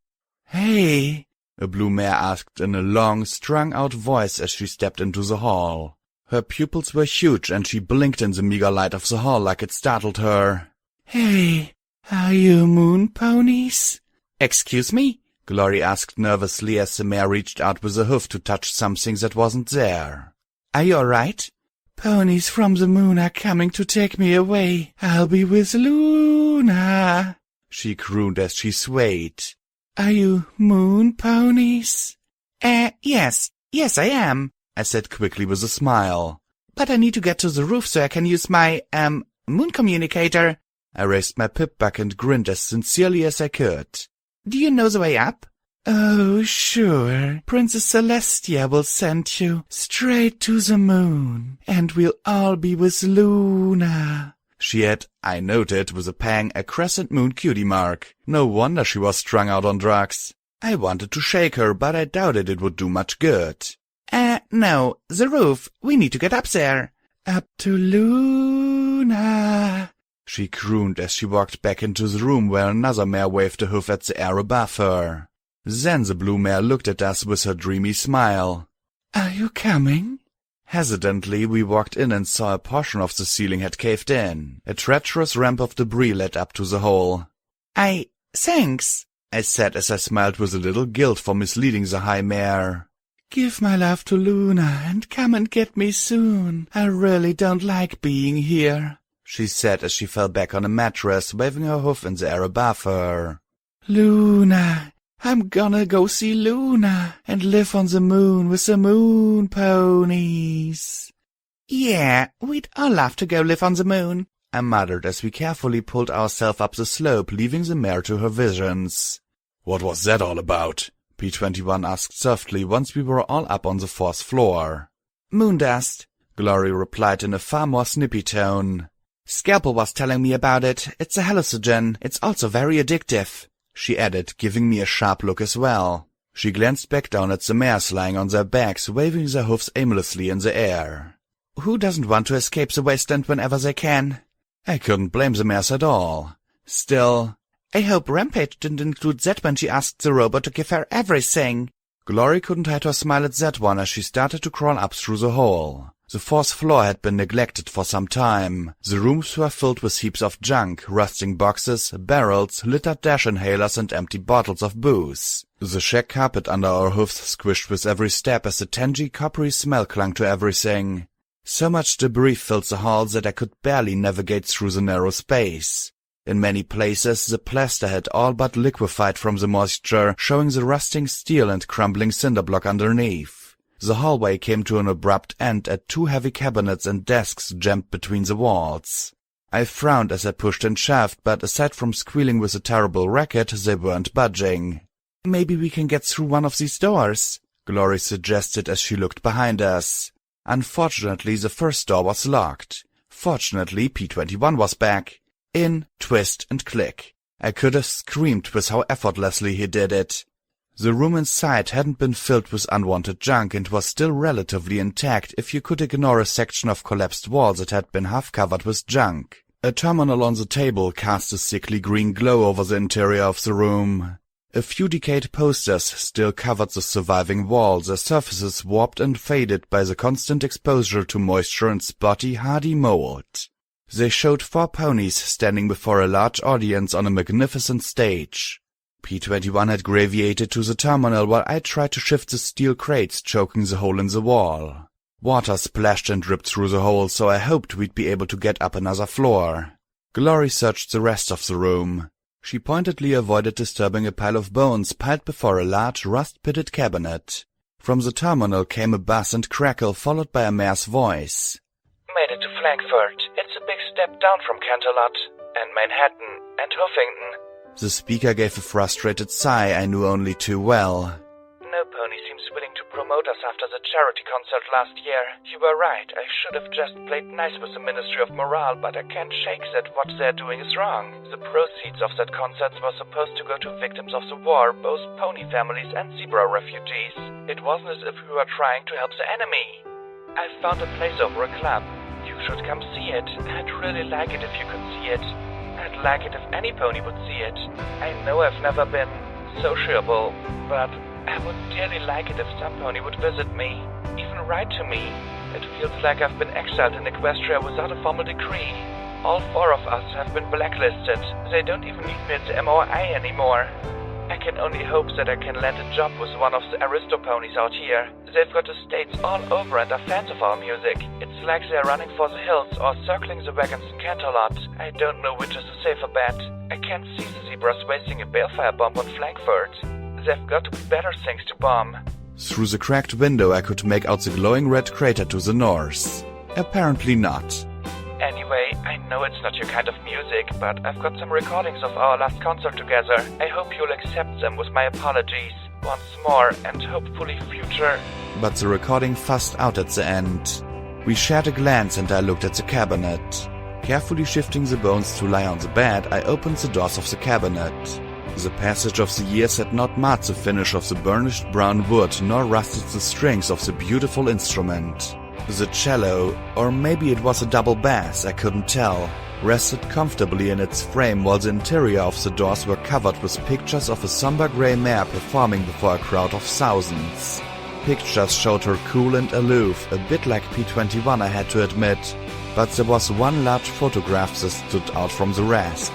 Hey, a blue mare asked in a long, strung-out voice as she stepped into the hall. Her pupils were huge and she blinked in the meager light of the hall like it startled her. Hey, are you moon ponies? Excuse me? Glory asked nervously as the mare reached out with a hoof to touch something that wasn't there. Are you all right? Ponies from the moon are coming to take me away. I'll be with Luna, she crooned as she swayed. Are you moon ponies? Yes, I am, I said quickly with a smile. But I need to get to the roof so I can use my, moon communicator. I raised my pip back and grinned as sincerely as I could. Do you know the way up? Oh, sure. Princess Celestia will send you straight to the moon, and we'll all be with Luna. She had, I noted with a pang, a crescent moon cutie mark. No wonder she was strung out on drugs. I wanted to shake her, but I doubted it would do much good. No, the roof. We need to get up there. Up to Luna, she crooned as she walked back into the room where another mare waved a hoof at the air above her. Then the blue mare looked at us with her dreamy smile. Are you coming? Hesitantly, we walked in and saw a portion of the ceiling had caved in. A treacherous ramp of debris led up to the hole. Thanks, I said as I smiled with a little guilt for misleading the high mare. Give my love to Luna and come and get me soon. I really don't like being here, she said as she fell back on a mattress, waving her hoof in the air above her. Luna, I'm gonna go see Luna and live on the moon with the moon ponies. Yeah, we'd all love to go live on the moon, I muttered as we carefully pulled ourselves up the slope, leaving the mare to her visions. What was that all about? P21 asked softly once we were all up on the 4th floor. Moon dust, Glory replied in a far more snippy tone. Scalpel was telling me about it. It's a hallucinogen. It's also very addictive, she added, giving me a sharp look as well. She glanced back down at the mares lying on their backs, waving their hoofs aimlessly in the air. Who doesn't want to escape the wasteland whenever they can? I couldn't blame the mares at all. Still, I hope Rampage didn't include that when she asked the robot to give her everything. Glory couldn't hide her smile at that one as she started to crawl up through the hole. The 4th floor had been neglected for some time. The rooms were filled with heaps of junk, rusting boxes, barrels, littered dash inhalers and empty bottles of booze. The shag carpet under our hoofs squished with every step as a tangy, coppery smell clung to everything. So much debris filled the hall that I could barely navigate through the narrow space. In many places, the plaster had all but liquefied from the moisture, showing the rusting steel and crumbling cinder block underneath. The hallway came to an abrupt end at 2 heavy cabinets and desks jammed between the walls. I frowned as I pushed and shoved, but aside from squealing with a terrible racket, they weren't budging. Maybe we can get through one of these doors, Glory suggested as she looked behind us. Unfortunately, the first door was locked. Fortunately, P21 was back. In, twist, and click. I could have screamed with how effortlessly he did it. The room inside hadn't been filled with unwanted junk and was still relatively intact if you could ignore a section of collapsed walls that had been half covered with junk. A terminal on the table cast a sickly green glow over the interior of the room. A few decayed posters still covered the surviving walls, their surfaces warped and faded by the constant exposure to moisture and spotty, hardy mold. They showed 4 ponies standing before a large audience on a magnificent stage. P-21 had graviated to the terminal while I tried to shift the steel crates choking the hole in the wall. Water splashed and dripped through the hole, so I hoped we'd be able to get up another floor. Glory searched the rest of the room. She pointedly avoided disturbing a pile of bones piled before a large rust-pitted cabinet. From the terminal came a buzz and crackle, followed by a mare's voice. Made it to Frankfurt. It's a big step down from Canterlot, and Manhattan, and Huffington. The speaker gave a frustrated sigh I knew only too well. No pony seems willing to promote us after the charity concert last year. You were right, I should have just played nice with the Ministry of Morale, but I can't shake that what they're doing is wrong. The proceeds of that concert were supposed to go to victims of the war, both pony families and zebra refugees. It wasn't as if we were trying to help the enemy. I found a place over a club. You should come see it. I'd really like it if you could see it. I'd like it if any pony would see it. I know I've never been sociable, but I would dearly like it if some pony would visit me, even write to me. It feels like I've been exiled in Equestria without a formal decree. All 4 of us have been blacklisted. They don't even need me at the MOI anymore. I can only hope that I can land a job with one of the aristoponies out here. They've got estates all over and are fans of our music. It's like they're running for the hills or circling the wagons in Canterlot. I don't know which is a safer bet. I can't see the zebras wasting a balefire bomb on Frankfurt. There've got to be better things to bomb. Through the cracked window I could make out the glowing red crater to the north. Apparently not. Anyway, I know it's not your kind of music, but I've got some recordings of our last concert together. I hope you'll accept them with my apologies. Once more, and hopefully future... But the recording fussed out at the end. We shared a glance and I looked at the cabinet. Carefully shifting the bones to lie on the bed, I opened the doors of the cabinet. The passage of the years had not marred the finish of the burnished brown wood, nor rusted the strings of the beautiful instrument. The cello, or maybe it was a double bass, I couldn't tell, rested comfortably in its frame while the interior of the doors were covered with pictures of a somber grey mare performing before a crowd of thousands. Pictures showed her cool and aloof, a bit like P-21 I had to admit, but there was one large photograph that stood out from the rest.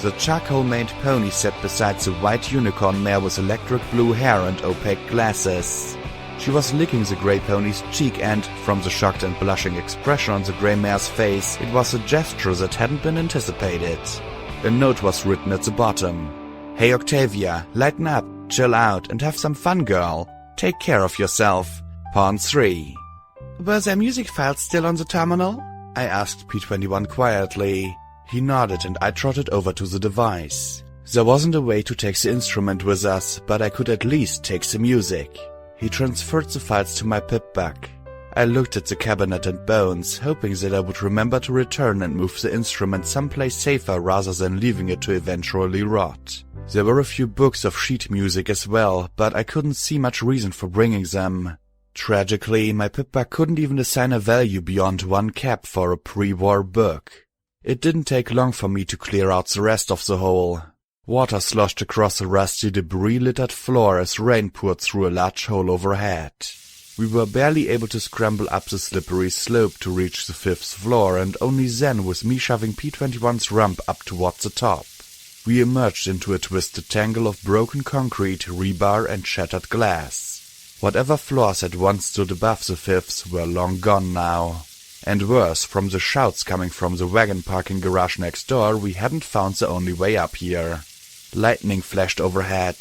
The charcoal-maned pony sat beside the white unicorn mare with electric blue hair and opaque glasses. She was licking the grey pony's cheek and, from the shocked and blushing expression on the grey mare's face, it was a gesture that hadn't been anticipated. A note was written at the bottom. Hey Octavia, lighten up, chill out, and have some fun, girl. Take care of yourself. Pawn 3. Were there music files still on the terminal? I asked P-21 quietly. He nodded and I trotted over to the device. There wasn't a way to take the instrument with us, but I could at least take the music. He transferred the files to my pip-bag. I looked at the cabinet and bones, hoping that I would remember to return and move the instrument someplace safer rather than leaving it to eventually rot. There were a few books of sheet music as well, but I couldn't see much reason for bringing them. Tragically, my pip-bag couldn't even assign a value beyond 1 cap for a pre-war book. It didn't take long for me to clear out the rest of the hole. Water sloshed across the rusty, debris-littered floor as rain poured through a large hole overhead. We were barely able to scramble up the slippery slope to reach the 5th floor, and only then was me shoving P-21's rump up towards the top. We emerged into a twisted tangle of broken concrete, rebar, and shattered glass. Whatever floors had once stood above the 5th were long gone now. And worse, from the shouts coming from the wagon parking garage next door, we hadn't found the only way up here. Lightning flashed overhead.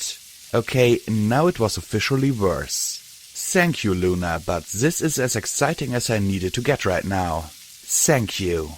Okay, now it was officially worse. Thank you, Luna, but this is as exciting as I needed to get right now. Thank you.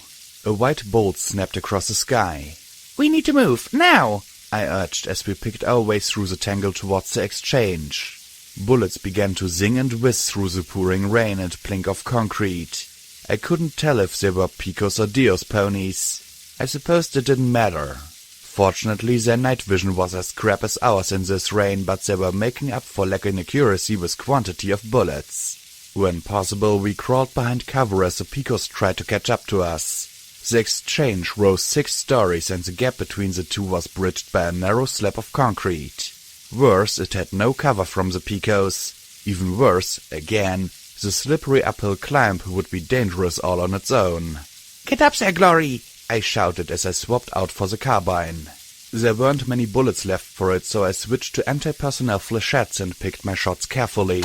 A white bolt snapped across the sky. We need to move, now! I urged as we picked our way through the tangle towards the exchange. Bullets began to zing and whiz through the pouring rain and plink of concrete. I couldn't tell if they were Picos or Dios ponies. I supposed it didn't matter. Fortunately, their night vision was as crap as ours in this rain, but they were making up for lack in accuracy with quantity of bullets. When possible, we crawled behind cover as the Picos tried to catch up to us. The exchange rose 6 stories and the gap between the two was bridged by a narrow slab of concrete. Worse, it had no cover from the picos. Even worse, again, the slippery uphill climb would be dangerous all on its own. Get up there, Glory! I shouted as I swapped out for the carbine. There weren't many bullets left for it, so I switched to anti-personnel flechettes and picked my shots carefully.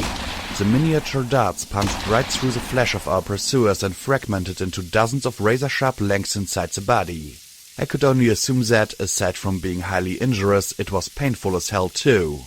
The miniature darts punched right through the flesh of our pursuers and fragmented into dozens of razor-sharp lengths inside the body. I could only assume that, aside from being highly injurious, it was painful as hell too.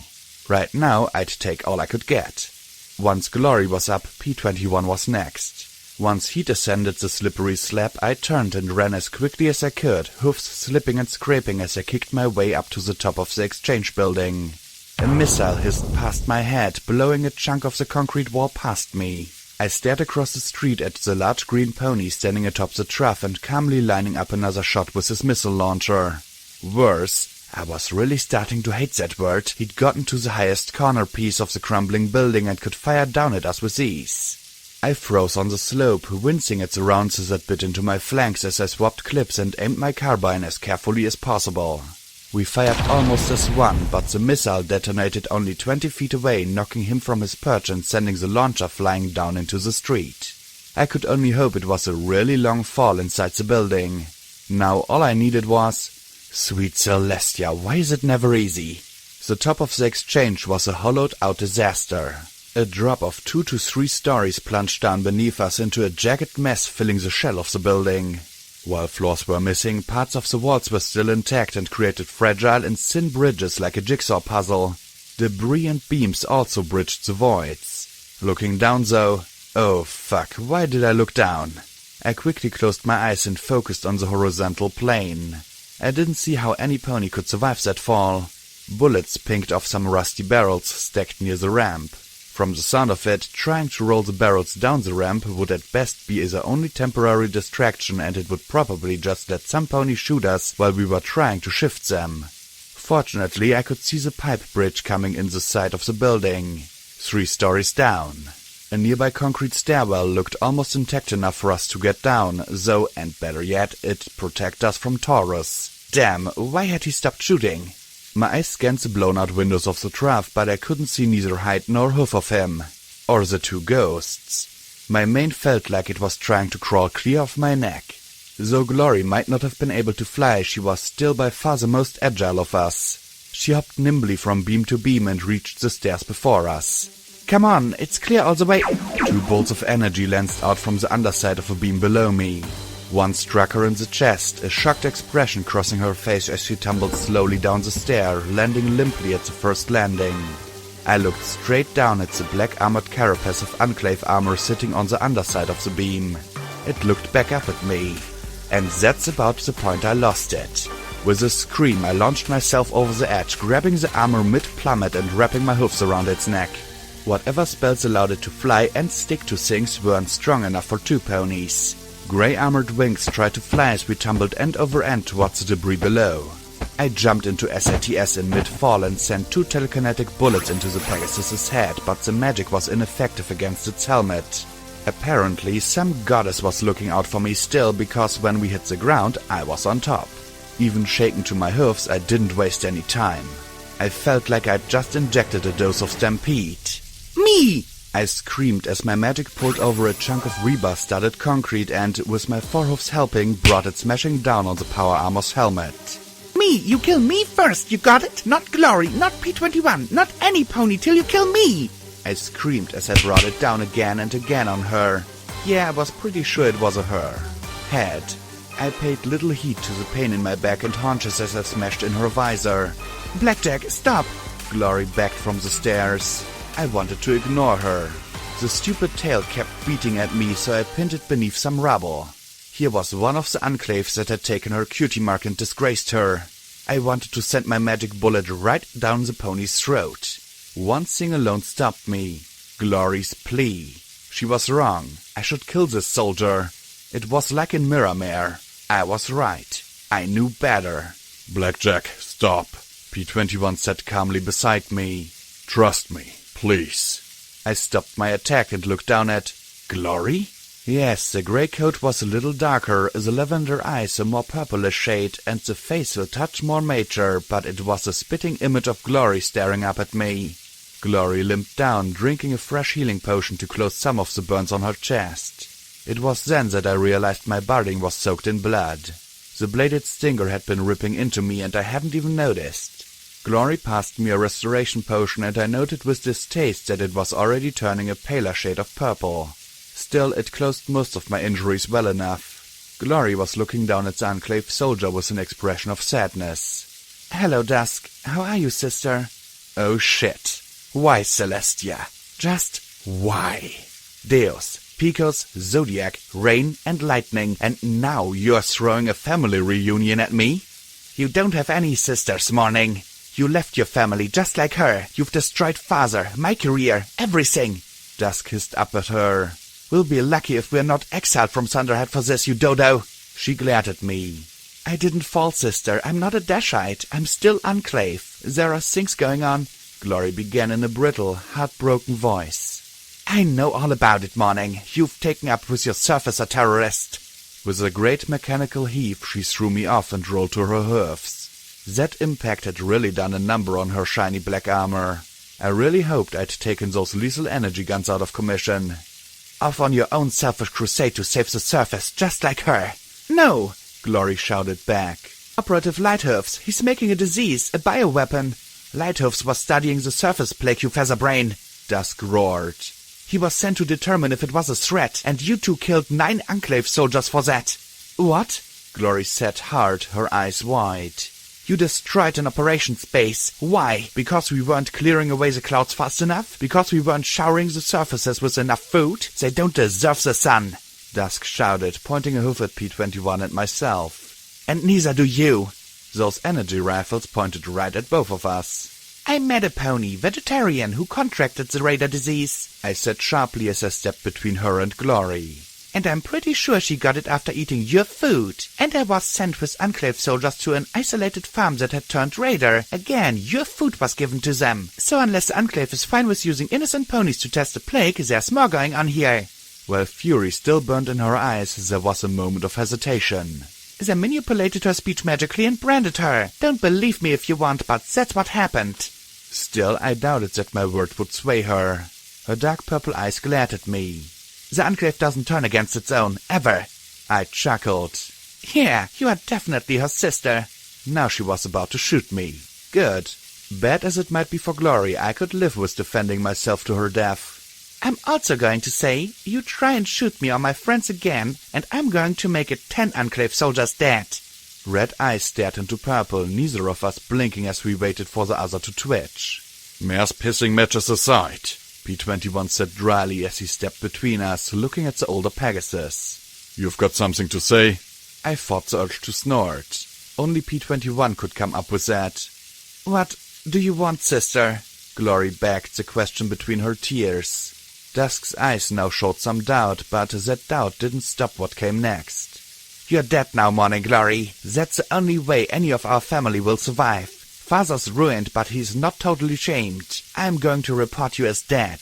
Right now, I'd take all I could get. Once Glory was up, P-21 was next. Once he'd ascended the slippery slab, I turned and ran as quickly as I could, hoofs slipping and scraping as I kicked my way up to the top of the exchange building. A missile hissed past my head, blowing a chunk of the concrete wall past me. I stared across the street at the large green pony standing atop the trough and calmly lining up another shot with his missile launcher. Worse, I was really starting to hate that word. He'd gotten to the highest corner piece of the crumbling building and could fire down at us with ease. I froze on the slope, wincing at the rounds that bit into my flanks as I swapped clips and aimed my carbine as carefully as possible. We fired almost as one, but the missile detonated only 20 feet away, knocking him from his perch and sending the launcher flying down into the street. I could only hope it was a really long fall inside the building. Now all I needed was... Sweet Celestia, why is it never easy? The top of the exchange was a hollowed-out disaster. A drop of 2 to 3 stories plunged down beneath us into a jagged mess filling the shell of the building. While floors were missing, parts of the walls were still intact and created fragile and thin bridges like a jigsaw puzzle. Debris and beams also bridged the voids. Looking down though... Oh fuck, why did I look down? I quickly closed my eyes and focused on the horizontal plane. I didn't see how any pony could survive that fall. Bullets pinged off some rusty barrels stacked near the ramp. From the sound of it, trying to roll the barrels down the ramp would at best be the only temporary distraction, and it would probably just let some pony shoot us while we were trying to shift them. Fortunately, I could see the pipe bridge coming in the side of the building. 3 stories down. A nearby concrete stairwell looked almost intact enough for us to get down, though, and better yet, it'd protect us from Taurus. Damn, why had he stopped shooting? My eyes scanned the blown-out windows of the trough, but I couldn't see neither hide nor hoof of him. Or the 2 ghosts. My mane felt like it was trying to crawl clear of my neck. Though Glory might not have been able to fly, she was still by far the most agile of us. She hopped nimbly from beam to beam and reached the stairs before us. Come on, it's clear all the way. 2 bolts of energy lanced out from the underside of a beam below me. One struck her in the chest, a shocked expression crossing her face as she tumbled slowly down the stair, landing limply at the first landing. I looked straight down at the black armored carapace of Enclave armor sitting on the underside of the beam. It looked back up at me. And that's about the point I lost it. With a scream, I launched myself over the edge, grabbing the armor mid-plummet and wrapping my hoofs around its neck. Whatever spells allowed it to fly and stick to things weren't strong enough for 2 ponies. Grey-armored wings tried to fly as we tumbled end over end towards the debris below. I jumped into SATS in mid-fall and sent 2 telekinetic bullets into the Pegasus's head, but the magic was ineffective against its helmet. Apparently, some goddess was looking out for me still, because when we hit the ground, I was on top. Even shaken to my hoofs, I didn't waste any time. I felt like I'd just injected a dose of Stampede. Me! I screamed as my magic pulled over a chunk of rebar-studded concrete and, with my forehoofs helping, brought it smashing down on the power armor's helmet. Me! You kill me first, you got it? Not Glory, not P-21, not any pony till you kill me! I screamed as I brought it down again and again on her. Yeah, I was pretty sure it was a her. Head. I paid little heed to the pain in my back and haunches as I smashed in her visor. Blackjack, stop! Glory backed from the stairs. I wanted to ignore her. The stupid tail kept beating at me, so I pinned it beneath some rubble. Here was one of the enclaves that had taken her cutie mark and disgraced her. I wanted to send my magic bullet right down the pony's throat. One thing alone stopped me. Glory's plea. She was wrong. I should kill this soldier. It was like in Miramare. I was right. I knew better. Blackjack, stop. P-21 sat calmly beside me. Trust me, please. I stopped my attack and looked down at... Glory? Yes, the grey coat was a little darker, the lavender eyes a more purplish shade, and the face a touch more mature, but it was a spitting image of Glory staring up at me. Glory limped down, drinking a fresh healing potion to close some of the burns on her chest. It was then that I realized my barding was soaked in blood. The bladed stinger had been ripping into me, and I hadn't even noticed. Glory passed me a restoration potion, and I noted with distaste that it was already turning a paler shade of purple. Still, it closed most of my injuries well enough. Glory was looking down at the Enclave soldier with an expression of sadness. "Hello, Dusk. How are you, sister?" "Oh shit. Why, Celestia? Just why? Deus, Picos, Zodiac, Rain and Lightning, and now you're throwing a family reunion at me?" "You don't have any sisters, Morning. You left your family just like her. You've destroyed Father, my career, everything." Dusk hissed up at her. "We'll be lucky if we're not exiled from Thunderhead for this, you dodo." She glared at me. "I didn't fall, sister. I'm not a Dashite. I'm still Enclave. There are things going on," Glory began in a brittle, heartbroken voice. "I know all about it, Morning. You've taken up with your surfacer terrorist." With a great mechanical heave, she threw me off and rolled to her hoofs. That impact had really done a number on her shiny black armor. I really hoped I'd taken those lethal energy guns out of commission. "Off on your own selfish crusade to save the surface, just like her." "No!" Glory shouted back. "Operative Lighthooves. He's making a disease, a bioweapon. Lighthooves was studying the surface plague, you featherbrain." Dusk roared. "He was sent to determine if it was a threat, and you two killed 9 Enclave soldiers for that." "What?" Glory sat hard, her eyes wide. "You destroyed an operations base. Why? Because we weren't clearing away the clouds fast enough? Because we weren't showering the surfaces with enough food? They don't deserve the sun." Dusk shouted, pointing a hoof at P-21 and myself. "And neither do you." Those energy rifles pointed right at both of us. "I met a pony, vegetarian, who contracted the Raider disease," I said sharply as I stepped between her and Glory. "And I'm pretty sure she got it after eating your food. And I was sent with Enclave soldiers to an isolated farm that had turned Raider. Again, your food was given to them. So unless the Enclave is fine with using innocent ponies to test the plague, there's more going on here." While fury still burned in her eyes, there was a moment of hesitation. "They manipulated her speech magically and branded her. Don't believe me if you want, but that's what happened." Still, I doubted that my word would sway her. Her dark purple eyes glared at me. "The Enclave doesn't turn against its own, ever." I chuckled. "Yeah, you are definitely her sister." Now she was about to shoot me. Good. Bad as it might be for Glory, I could live with defending myself to her death. "I'm also going to say, you try and shoot me or my friends again, and I'm going to make it 10 Enclave soldiers dead." Red eyes stared into purple, neither of us blinking as we waited for the other to twitch. "Mare's pissing matches aside," P-21 said dryly as he stepped between us, looking at the older Pegasus. "You've got something to say?" I fought the urge to snort. Only P-21 could come up with that. "What do you want, sister?" Glory begged, the question between her tears. Dusk's eyes now showed some doubt, but that doubt didn't stop what came next. "You're dead now, Morning Glory. That's the only way any of our family will survive. Father's ruined, but he's not totally shamed. I'm going to report you as dead.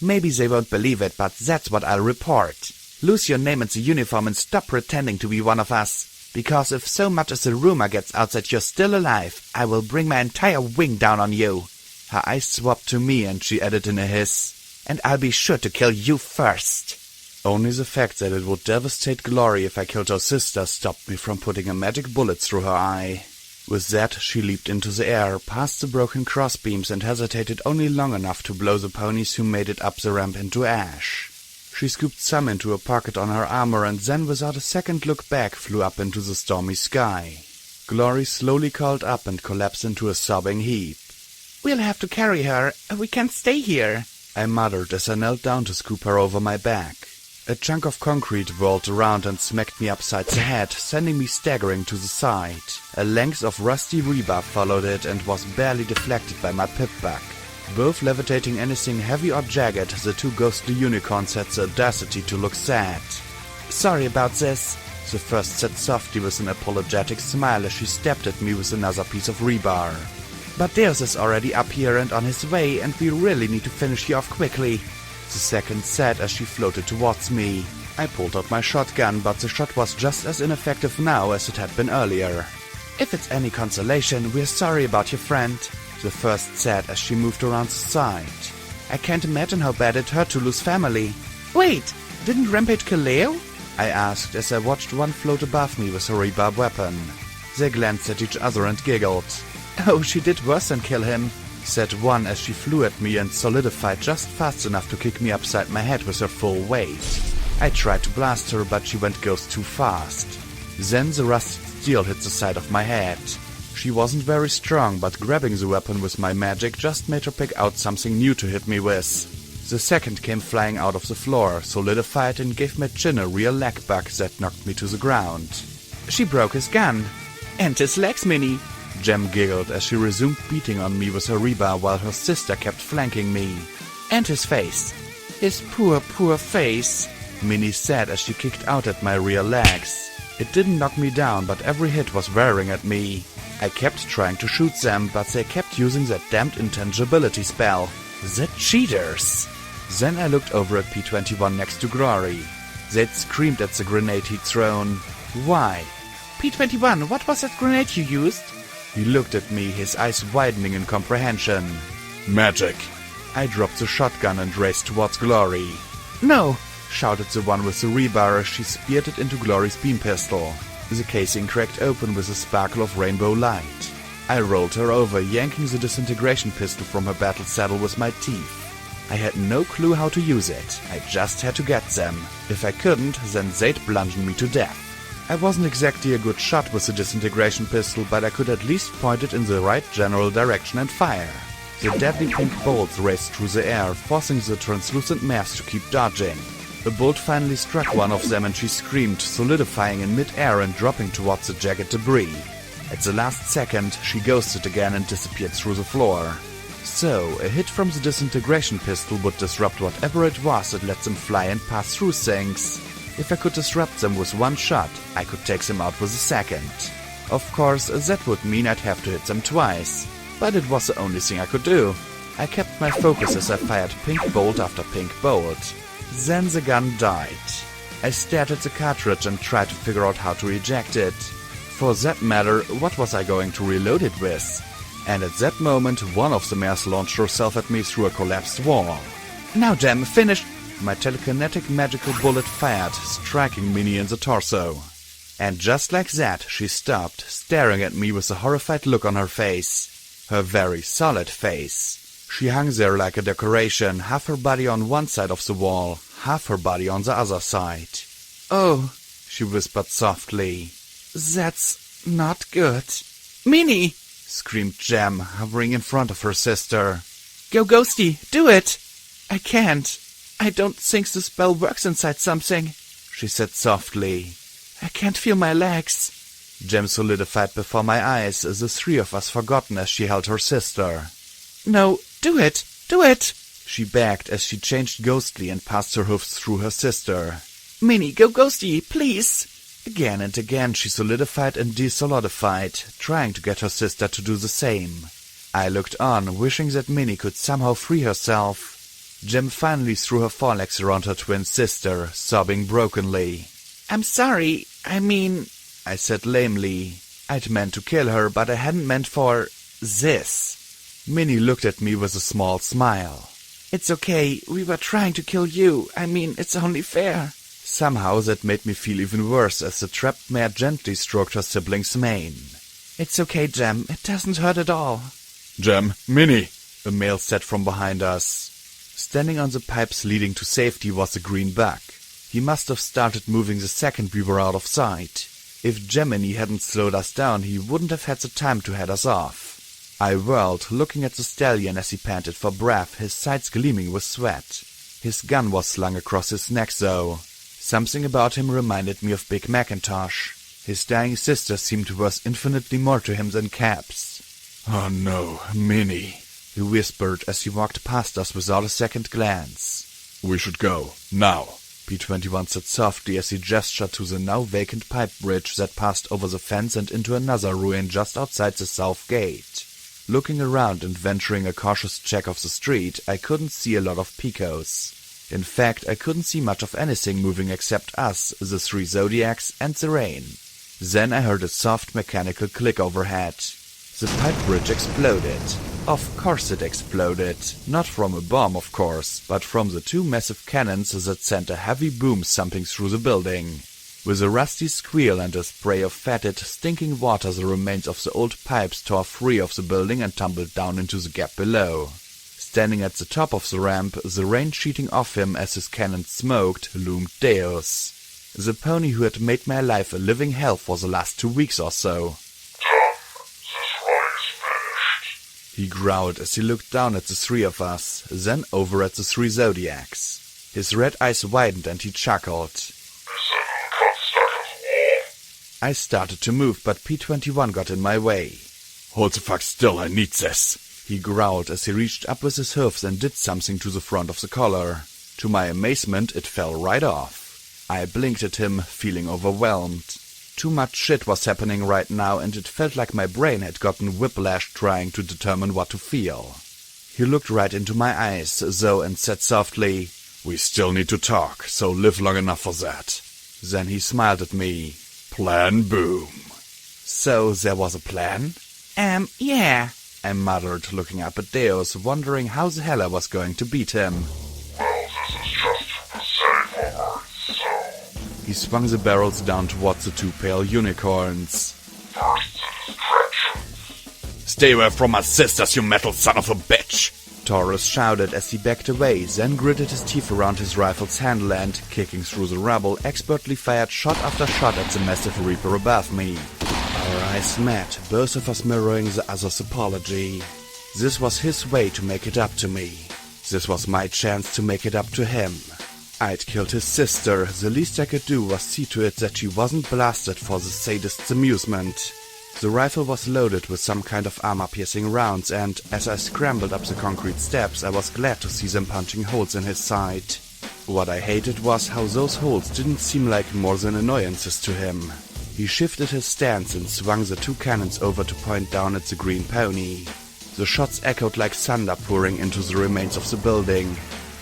Maybe they won't believe it, but that's what I'll report. Lose your name and the uniform and stop pretending to be one of us. Because if so much as a rumor gets out that you're still alive, I will bring my entire wing down on you." Her eyes swapped to me and she added in a hiss, "And I'll be sure to kill you first." Only the fact that it would devastate Glory if I killed her sister stopped me from putting a magic bullet through her eye. With that, she leaped into the air, past the broken crossbeams, and hesitated only long enough to blow the ponies who made it up the ramp into ash. She scooped some into a pocket on her armor and then, without a second look back, flew up into the stormy sky. Glory slowly curled up and collapsed into a sobbing heap. "We'll have to carry her. We can't stay here," I muttered as I knelt down to scoop her over my back. A chunk of concrete whirled around and smacked me upside the head, sending me staggering to the side. A length of rusty rebar followed it and was barely deflected by my pip-buck. Both levitating anything heavy or jagged, the two ghostly unicorns had the audacity to look sad. "Sorry about this," the first said softly with an apologetic smile as she stabbed at me with another piece of rebar. "But Deus is already up here and on his way, and we really need to finish you off quickly," the second said as she floated towards me. I pulled out my shotgun, but the shot was just as ineffective now as it had been earlier. If it's any consolation, we're sorry about your friend, the first said as she moved around the side. I can't imagine how bad it hurt to lose family. Wait, didn't Rampage kill Leo? I asked as I watched one float above me with a rebarb weapon. They glanced at each other and giggled. Oh, she did worse than kill him, said one as she flew at me and solidified just fast enough to kick me upside my head with her full weight. I tried to blast her, but she went ghost too fast. Then the rusted steel hit the side of my head. She wasn't very strong, but grabbing the weapon with my magic just made her pick out something new to hit me with. The second came flying out of the floor, solidified and gave my chin a real leg bug that knocked me to the ground. She broke his gun. And his legs, Minnie. Jem giggled as she resumed beating on me with her rebar while her sister kept flanking me. And his face. His poor, poor face, Minnie said as she kicked out at my rear legs. It didn't knock me down, but every hit was wearing at me. I kept trying to shoot them, but they kept using that damned intangibility spell. The cheaters! Then I looked over at P-21 next to Glory. They'd screamed at the grenade he'd thrown. Why? P-21, what was that grenade you used? He looked at me, his eyes widening in comprehension. Magic. I dropped the shotgun and raced towards Glory. No! Shouted the one with the rebar as she speared it into Glory's beam pistol. The casing cracked open with a sparkle of rainbow light. I rolled her over, yanking the disintegration pistol from her battle saddle with my teeth. I had no clue how to use it. I just had to get them. If I couldn't, then they'd bludgeon me to death. I wasn't exactly a good shot with the disintegration pistol, but I could at least point it in the right general direction and fire. The deadly pink bolts raced through the air, forcing the translucent mass to keep dodging. A bolt finally struck one of them and she screamed, solidifying in mid-air and dropping towards the jagged debris. At the last second, she ghosted again and disappeared through the floor. So, a hit from the disintegration pistol would disrupt whatever it was that let them fly and pass through things. If I could disrupt them with one shot, I could take them out with a second. Of course, that would mean I'd have to hit them twice, but it was the only thing I could do. I kept my focus as I fired pink bolt after pink bolt. Then the gun died. I stared at the cartridge and tried to figure out how to eject it. For that matter, what was I going to reload it with? And at that moment, one of the mares launched herself at me through a collapsed wall. Now, Jem, finish! My telekinetic magical bullet fired, striking Minnie in the torso. And just like that, she stopped, staring at me with a horrified look on her face. Her very solid face. She hung there like a decoration, half her body on one side of the wall, half her body on the other side. Oh, she whispered softly. That's not good. Minnie! Screamed Jem, hovering in front of her sister. Go Ghosty, do it! I can't. I don't think the spell works inside something, she said softly. I can't feel my legs. Jem solidified before my eyes, the three of us forgotten as she held her sister. No, do it! Do it! She begged as she changed ghostly and passed her hoofs through her sister. Minnie, go Ghosty, please! Again and again she solidified and desolidified, trying to get her sister to do the same. I looked on, wishing that Minnie could somehow free herself. Jem finally threw her forelegs around her twin sister, sobbing brokenly. I'm sorry, I said lamely. I'd meant to kill her, but I hadn't meant for this. Minnie looked at me with a small smile. It's okay, we were trying to kill you. It's only fair. Somehow that made me feel even worse as the trapped mare gently stroked her sibling's mane. It's okay, Jem. It doesn't hurt at all. Jem, Minnie, a male said from behind us. Standing on the pipes leading to safety was a green bug. He must have started moving the second we were out of sight. If Gemini hadn't slowed us down, he wouldn't have had the time to head us off. I whirled, looking at the stallion as he panted for breath, his sides gleaming with sweat. His gun was slung across his neck, though. Something about him reminded me of Big Macintosh. His dying sister seemed worth infinitely more to him than Caps. Oh no, Minnie, he whispered as he walked past us without a second glance. We should go, now. P-21 said softly as he gestured to the now vacant pipe bridge that passed over the fence and into another ruin just outside the south gate. Looking around and venturing a cautious check of the street, I couldn't see a lot of Picos. In fact, I couldn't see much of anything moving except us, the 3 zodiacs, and the rain. Then I heard a soft mechanical click overhead. The pipe bridge exploded. Of course it exploded. Not from a bomb, of course, but from the 2 massive cannons that sent a heavy boom thumping through the building. With a rusty squeal and a spray of fetid, stinking water, the remains of the old pipes tore free of the building and tumbled down into the gap below. Standing at the top of the ramp, the rain sheeting off him as his cannon smoked, loomed Deus. The pony who had made my life a living hell for the last 2 weeks or so. He growled as he looked down at the 3 of us, then over at the 3 zodiacs. His red eyes widened and he chuckled. I started to move, but P-21 got in my way. Hold the fuck still, I need this. He growled as he reached up with his hooves and did something to the front of the collar. To my amazement, it fell right off. I blinked at him, feeling overwhelmed. Too much shit was happening right now, and it felt like my brain had gotten whiplash trying to determine what to feel. He looked right into my eyes, though, and said softly, "We still need to talk, so live long enough for that." Then he smiled at me. Plan boom. So there was a plan? Yeah, I muttered, looking up at Deus, wondering how the hell I was going to beat him. Well, this is just the safe word, so... He swung the barrels down towards the 2 pale unicorns. First the distractions. Stay away from my sisters, you metal son of a bitch! Taurus shouted as he backed away, then gritted his teeth around his rifle's handle and, kicking through the rubble, expertly fired shot after shot at the massive reaper above me. Our eyes met, both of us mirroring the other's apology. This was his way to make it up to me. This was my chance to make it up to him. I'd killed his sister. The least I could do was see to it that she wasn't blasted for the sadist's amusement. The rifle was loaded with some kind of armor-piercing rounds, and as I scrambled up the concrete steps, I was glad to see them punching holes in his side. What I hated was how those holes didn't seem like more than annoyances to him. He shifted his stance and swung the 2 cannons over to point down at the green pony. The shots echoed like thunder pouring into the remains of the building.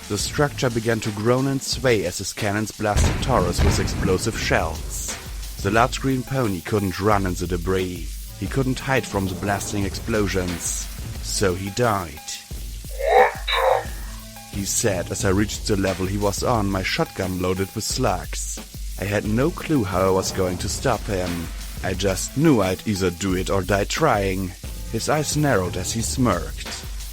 The structure began to groan and sway as his cannons blasted Taurus with explosive shells. The large green pony couldn't run in the debris. He couldn't hide from the blasting explosions. So he died. He said as I reached the level he was on, my shotgun loaded with slugs. I had no clue how I was going to stop him. I just knew I'd either do it or die trying. His eyes narrowed as he smirked.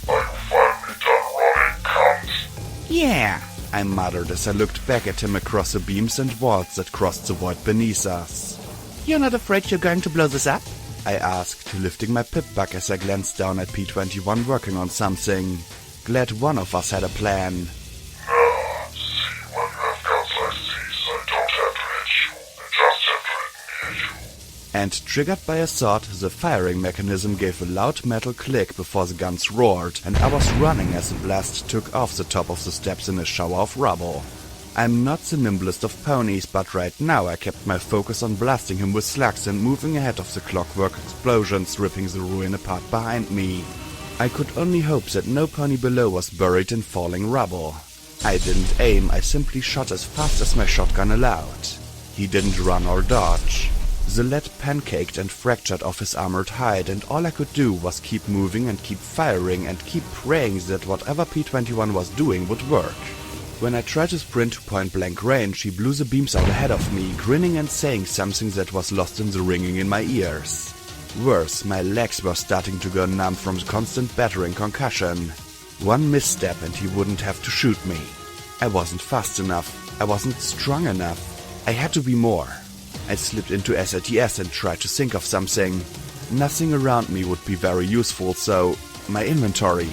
Are you finally done running, cunt? yeah. I muttered as I looked back at him across the beams and walls that crossed the void beneath us. You're not afraid you're going to blow this up? I asked, lifting my pip-buck as I glanced down at P-21 working on something. Glad one of us had a plan. See, when you have guns like these, I don't have to hit you. I just have to hit near you. And triggered by a thought, the firing mechanism gave a loud metal click before the guns roared, and I was running as the blast took off the top of the steps in a shower of rubble. I'm not the nimblest of ponies, but right now I kept my focus on blasting him with slugs and moving ahead of the clockwork explosions ripping the ruin apart behind me. I could only hope that no pony below was buried in falling rubble. I didn't aim, I simply shot as fast as my shotgun allowed. He didn't run or dodge. The lead pancaked and fractured off his armored hide, and all I could do was keep moving and keep firing and keep praying that whatever P-21 was doing would work. When I tried to sprint to point-blank range, he blew the beams out ahead of me, grinning and saying something that was lost in the ringing in my ears. Worse, my legs were starting to go numb from the constant battering concussion. One misstep and he wouldn't have to shoot me. I wasn't fast enough. I wasn't strong enough. I had to be more. I slipped into SATS and tried to think of something. Nothing around me would be very useful, so my inventory.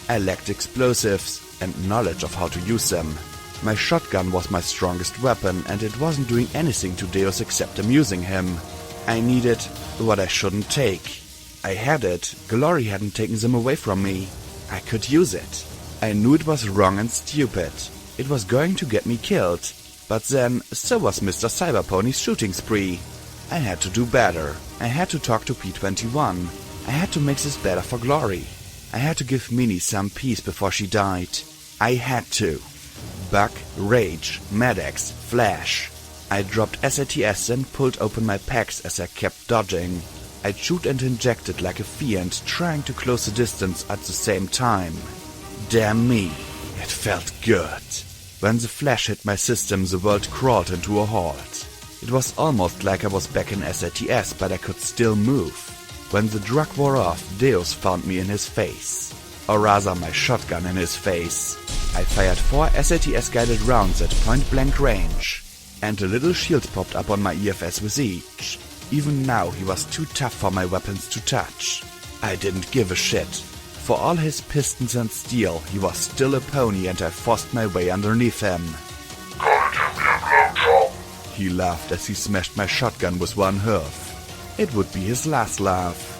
I lacked explosives and knowledge of how to use them. My shotgun was my strongest weapon, and it wasn't doing anything to Deus except amusing him. I needed what I shouldn't take. I had it. Glory hadn't taken them away from me. I could use it. I knew it was wrong and stupid. It was going to get me killed. But then, so was Mr. Cyberpony's shooting spree. I had to do better. I had to talk to P-21. I had to make this better for Glory. I had to give Minnie some peace before she died. I had to. Bug, Rage, Maddox, Flash. I dropped SATS and pulled open my packs as I kept dodging. I chewed and injected like a fiend, trying to close the distance at the same time. Damn me, it felt good. When the flash hit my system, the world crawled into a halt. It was almost like I was back in SATS, but I could still move. When the drug wore off, Deus found me in his face. Or rather, my shotgun in his face. I fired 4 SATS-guided rounds at point-blank range, and a little shield popped up on my EFS with each. Even now, he was too tough for my weapons to touch. I didn't give a shit. For all his pistons and steel, he was still a pony, and I forced my way underneath him. He laughed as he smashed my shotgun with one hoof. It would be his last laugh.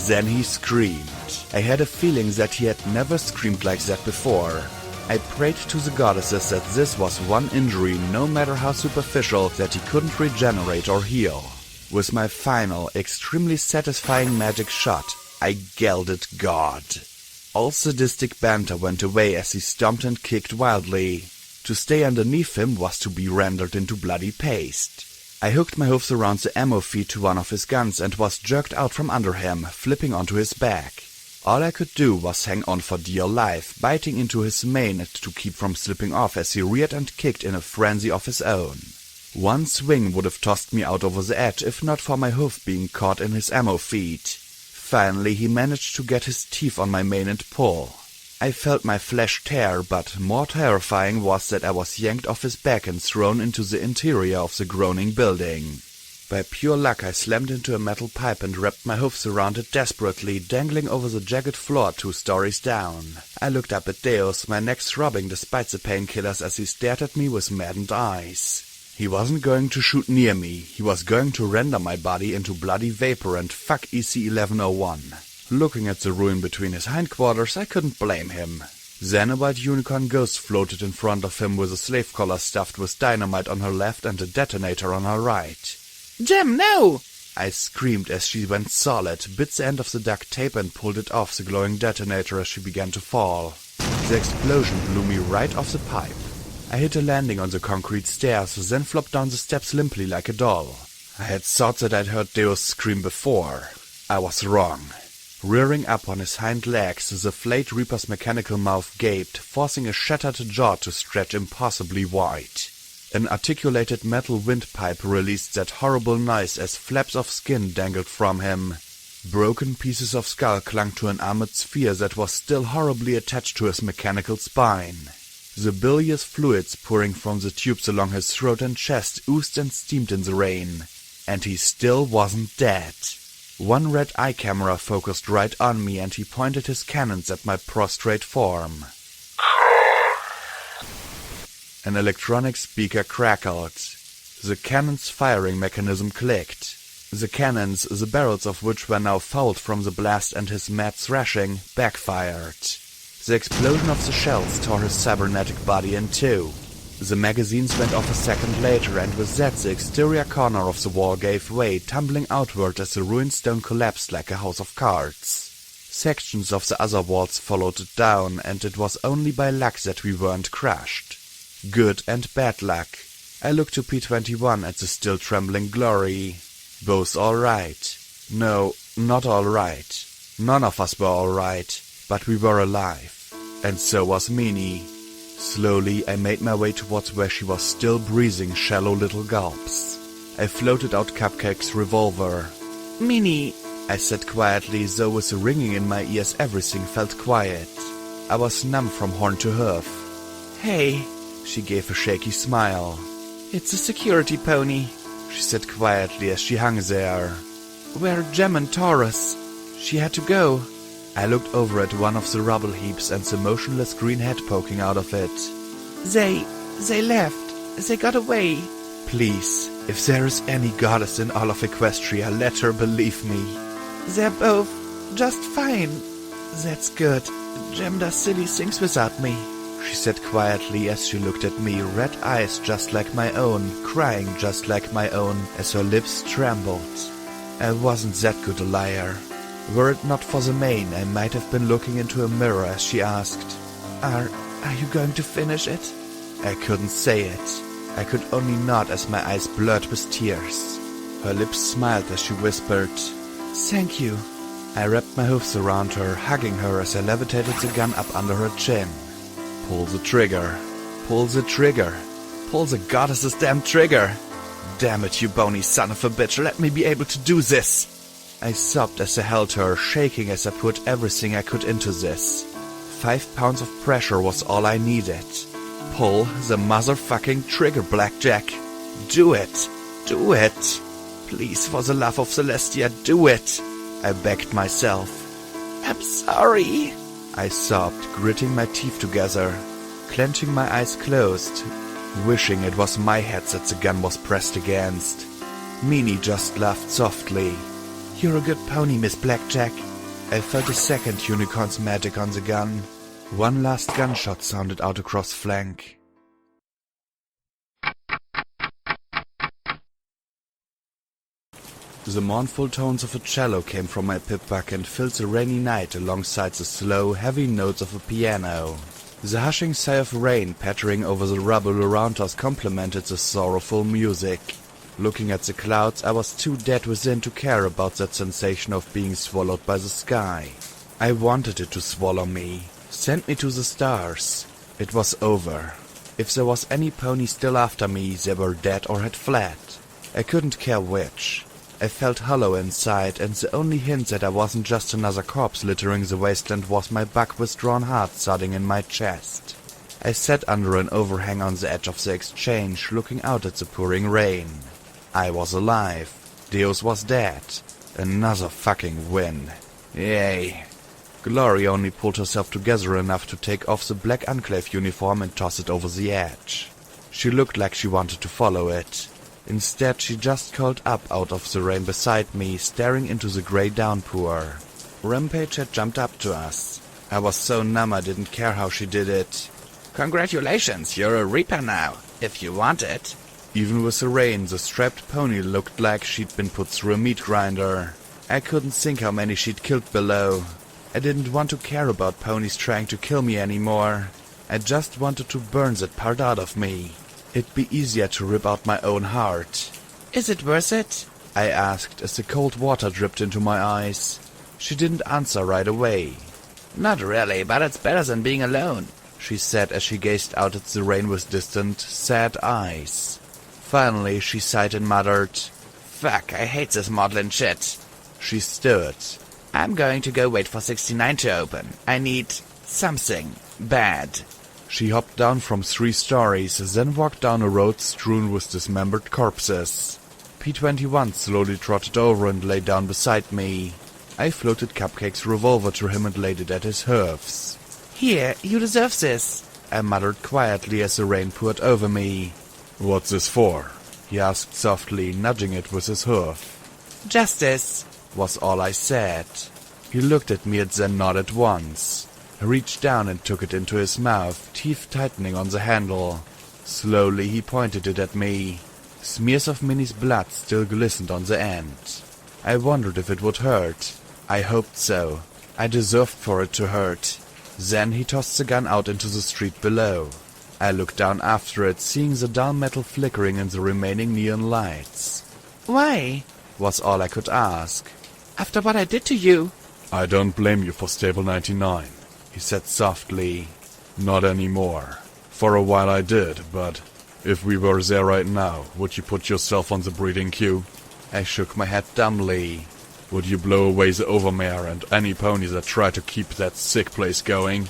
Then he screamed. I had a feeling that he had never screamed like that before. I prayed to the goddesses that this was one injury, no matter how superficial, that he couldn't regenerate or heal. With my final, extremely satisfying magic shot, I gelded God. All sadistic banter went away as he stomped and kicked wildly. To stay underneath him was to be rendered into bloody paste. I hooked my hoofs around the ammo feed to one of his guns and was jerked out from under him, flipping onto his back. All I could do was hang on for dear life, biting into his mane to keep from slipping off as he reared and kicked in a frenzy of his own. One swing would have tossed me out over the edge if not for my hoof being caught in his ammo feed. Finally, he managed to get his teeth on my mane and pull. I felt my flesh tear, but more terrifying was that I was yanked off his back and thrown into the interior of the groaning building. By pure luck, I slammed into a metal pipe and wrapped my hoofs around it desperately, dangling over the jagged floor 2 stories down. I looked up at Deus, my neck throbbing despite the painkillers as he stared at me with maddened eyes. He wasn't going to shoot near me, he was going to render my body into bloody vapor and fuck EC-1101. Looking at the ruin between his hindquarters, I couldn't blame him. Then a white unicorn ghost floated in front of him with a slave collar stuffed with dynamite on her left and a detonator on her right. Gem, no! I screamed as she went solid, bit the end of the duct tape and pulled it off the glowing detonator as she began to fall. The explosion blew me right off the pipe. I hit a landing on the concrete stairs, then flopped down the steps limply like a doll. I had thought that I'd heard Deus scream before. I was wrong. Rearing up on his hind legs, the flayed Reaper's mechanical mouth gaped, forcing a shattered jaw to stretch impossibly wide. An articulated metal windpipe released that horrible noise as flaps of skin dangled from him. Broken pieces of skull clung to an armored sphere that was still horribly attached to his mechanical spine. The bilious fluids pouring from the tubes along his throat and chest oozed and steamed in the rain. And he still wasn't dead. One red eye camera focused right on me and he pointed his cannons at my prostrate form. An electronic speaker crackled. The cannon's firing mechanism clicked. The cannons, the barrels of which were now fouled from the blast and his mad thrashing, backfired. The explosion of the shells tore his cybernetic body in two. The magazines went off a second later, and with that the exterior corner of the wall gave way, tumbling outward as the ruined stone collapsed like a house of cards. Sections of the other walls followed it down, and it was only by luck that we weren't crushed. Good and bad luck. I looked to P-21 at the still trembling glory. Both all right. No, not all right. None of us were all right, but we were alive. And so was Meanie. Slowly, I made my way towards where she was still breathing shallow little gulps. I floated out Cupcake's revolver. Meanie, I said quietly, though with the ringing in my ears everything felt quiet. I was numb from horn to hoof. Hey, she gave a shaky smile. It's a security pony, she said quietly as she hung there. Where Gem and Taurus? She had to go. I looked over at one of the rubble heaps and the motionless green head poking out of it. They left. They got away. Please, if there is any goddess in all of Equestria, let her believe me. They're both just fine. That's good. Gem does silly things without me, she said quietly as she looked at me, red eyes just like my own, crying just like my own, as her lips trembled. I wasn't that good a liar. Were it not for the mane, I might have been looking into a mirror as she asked, Are you going to finish it? I couldn't say it. I could only nod as my eyes blurred with tears. Her lips smiled as she whispered, "Thank you." I wrapped my hooves around her, hugging her as I levitated the gun up under her chin. Pull the trigger. Pull the trigger. Pull the goddess's damn trigger. Damn it, you bony son of a bitch, let me be able to do this. I sobbed as I held her, shaking as I put everything I could into this. 5 pounds of pressure was all I needed. Pull the motherfucking trigger, Blackjack. Do it. Do it. Please, for the love of Celestia, do it. I begged myself. "I'm sorry," I sobbed, gritting my teeth together, clenching my eyes closed, wishing it was my head that the gun was pressed against. Meanie just laughed softly. "You're a good pony, Miss Blackjack." I felt a second unicorn's magic on the gun. One last gunshot sounded out across flank. The mournful tones of a cello came from my pipbuck and filled the rainy night alongside the slow, heavy notes of a piano. The hushing sigh of rain pattering over the rubble around us complemented the sorrowful music. Looking at the clouds, I was too dead within to care about that sensation of being swallowed by the sky. I wanted it to swallow me, send me to the stars. It was over. If there was any pony still after me, they were dead or had fled. I couldn't care which. I felt hollow inside, and the only hint that I wasn't just another corpse littering the wasteland was my buck-withdrawn heart thudding in my chest. I sat under an overhang on the edge of the exchange, looking out at the pouring rain. I was alive. Deus was dead. Another fucking win. Yay. Glory only pulled herself together enough to take off the black Enclave uniform and toss it over the edge. She looked like she wanted to follow it. Instead, she just curled up out of the rain beside me, staring into the grey downpour. Rampage had jumped up to us. I was so numb I didn't care how she did it. "Congratulations, you're a Reaper now, if you want it." Even with the rain, the strapped pony looked like she'd been put through a meat grinder. I couldn't think how many she'd killed below. I didn't want to care about ponies trying to kill me anymore. I just wanted to burn that part out of me. It'd be easier to rip out my own heart. "Is it worth it?" I asked as the cold water dripped into my eyes. She didn't answer right away. "Not really, but it's better than being alone," she said as she gazed out at the rain with distant, sad eyes. Finally, she sighed and muttered, "Fuck, I hate this maudlin shit." She stood. "I'm going to go wait for 69 to open. I need something bad." She hopped down from 3 stories, then walked down a road strewn with dismembered corpses. P-21 slowly trotted over and lay down beside me. I floated Cupcake's revolver to him and laid it at his hooves. "Here, you deserve this," I muttered quietly as the rain poured over me. "What's this for?" he asked softly, nudging it with his hoof. "Justice," was all I said. He looked at me and then nodded once. He reached down and took it into his mouth, teeth tightening on the handle. Slowly he pointed it at me. Smears of Minnie's blood still glistened on the end. I wondered if it would hurt. I hoped so. I deserved for it to hurt. Then he tossed the gun out into the street below. I looked down after it, seeing the dull metal flickering in the remaining neon lights. "Why?" was all I could ask. "After what I did to you." "I don't blame you for Stable 99, he said softly. "Not anymore. For a while I did, but if we were there right now, would you put yourself on the breeding queue?" I shook my head dumbly. "Would you blow away the Overmare and any ponies that try to keep that sick place going?"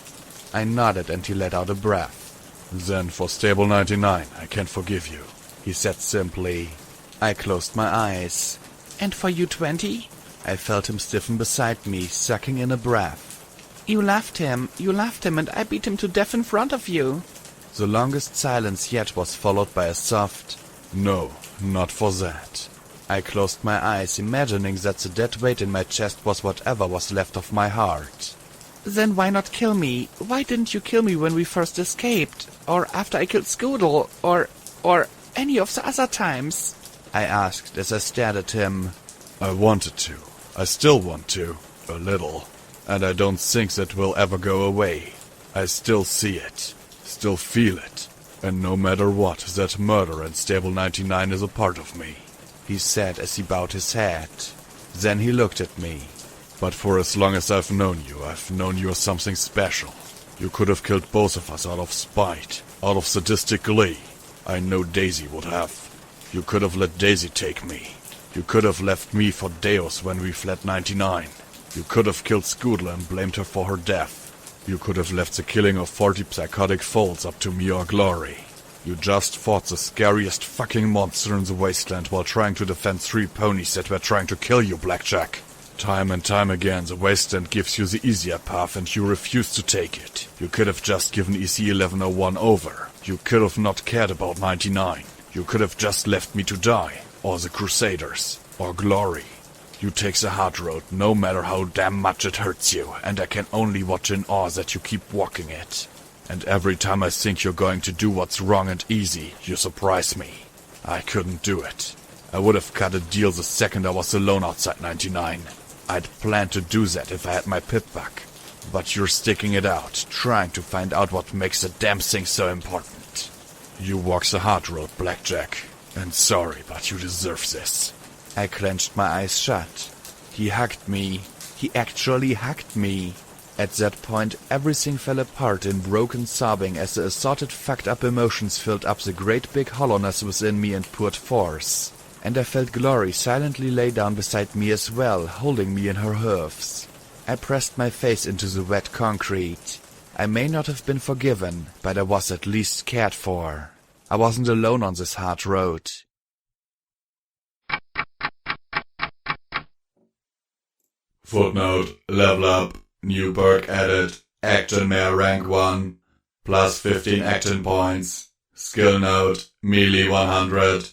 I nodded and he let out a breath. "Then for Stable 99, I can forgive you," he said simply. I closed my eyes. "And for you 20? I felt him stiffen beside me, sucking in a breath. You loved him, and I beat him to death in front of you." The longest silence yet was followed by a soft, "No, not for that." I closed my eyes, imagining that the dead weight in my chest was whatever was left of my heart. "Then why not kill me? Why didn't you kill me when we first escaped? Or after I killed Scoodle? Or any of the other times?" I asked as I stared at him. "I wanted to. I still want to. A little. And I don't think that will ever go away. I still see it. Still feel it. And no matter what, that murder and Stable 99 is a part of me, he said as he bowed his head. Then he looked at me. But for as long as I've known you as something special. You could have killed both of us out of spite, out of sadistic glee. I know Daisy would have. You could have let Daisy take me. You could have left me for Deus when we fled 99. You could have killed Scoodler and blamed her for her death. You could have left the killing of 40 psychotic foals up to me or Glory. You just fought the scariest fucking monster in the wasteland while trying to defend 3 ponies that were trying to kill you, Blackjack. Time and time again, the wasteland gives you the easier path and you refuse to take it. You could have just given EC 1101 over. You could have not cared about 99. You could have just left me to die. Or the Crusaders. Or Glory. You take the hard road, no matter how damn much it hurts you, and I can only watch in awe that you keep walking it. And every time I think you're going to do what's wrong and easy, you surprise me. I couldn't do it. I would have cut a deal the second I was alone outside 99. I'd planned to do that if I had my pip back. But you're sticking it out, trying to find out what makes the damn thing so important. You walk the hard road, Blackjack. And sorry, but you deserve this. I clenched my eyes shut. He hugged me. He actually hugged me. At that point, everything fell apart in broken sobbing as the assorted fucked up emotions filled up the great big hollowness within me and poured force. And I felt Glory silently lay down beside me as well, holding me in her hooves. I pressed my face into the wet concrete. I may not have been forgiven, but I was at least cared for. I wasn't alone on this hard road. Footnote, level up, new perk added, Action Mare rank 1, plus 15 action points. Skill note, melee 100.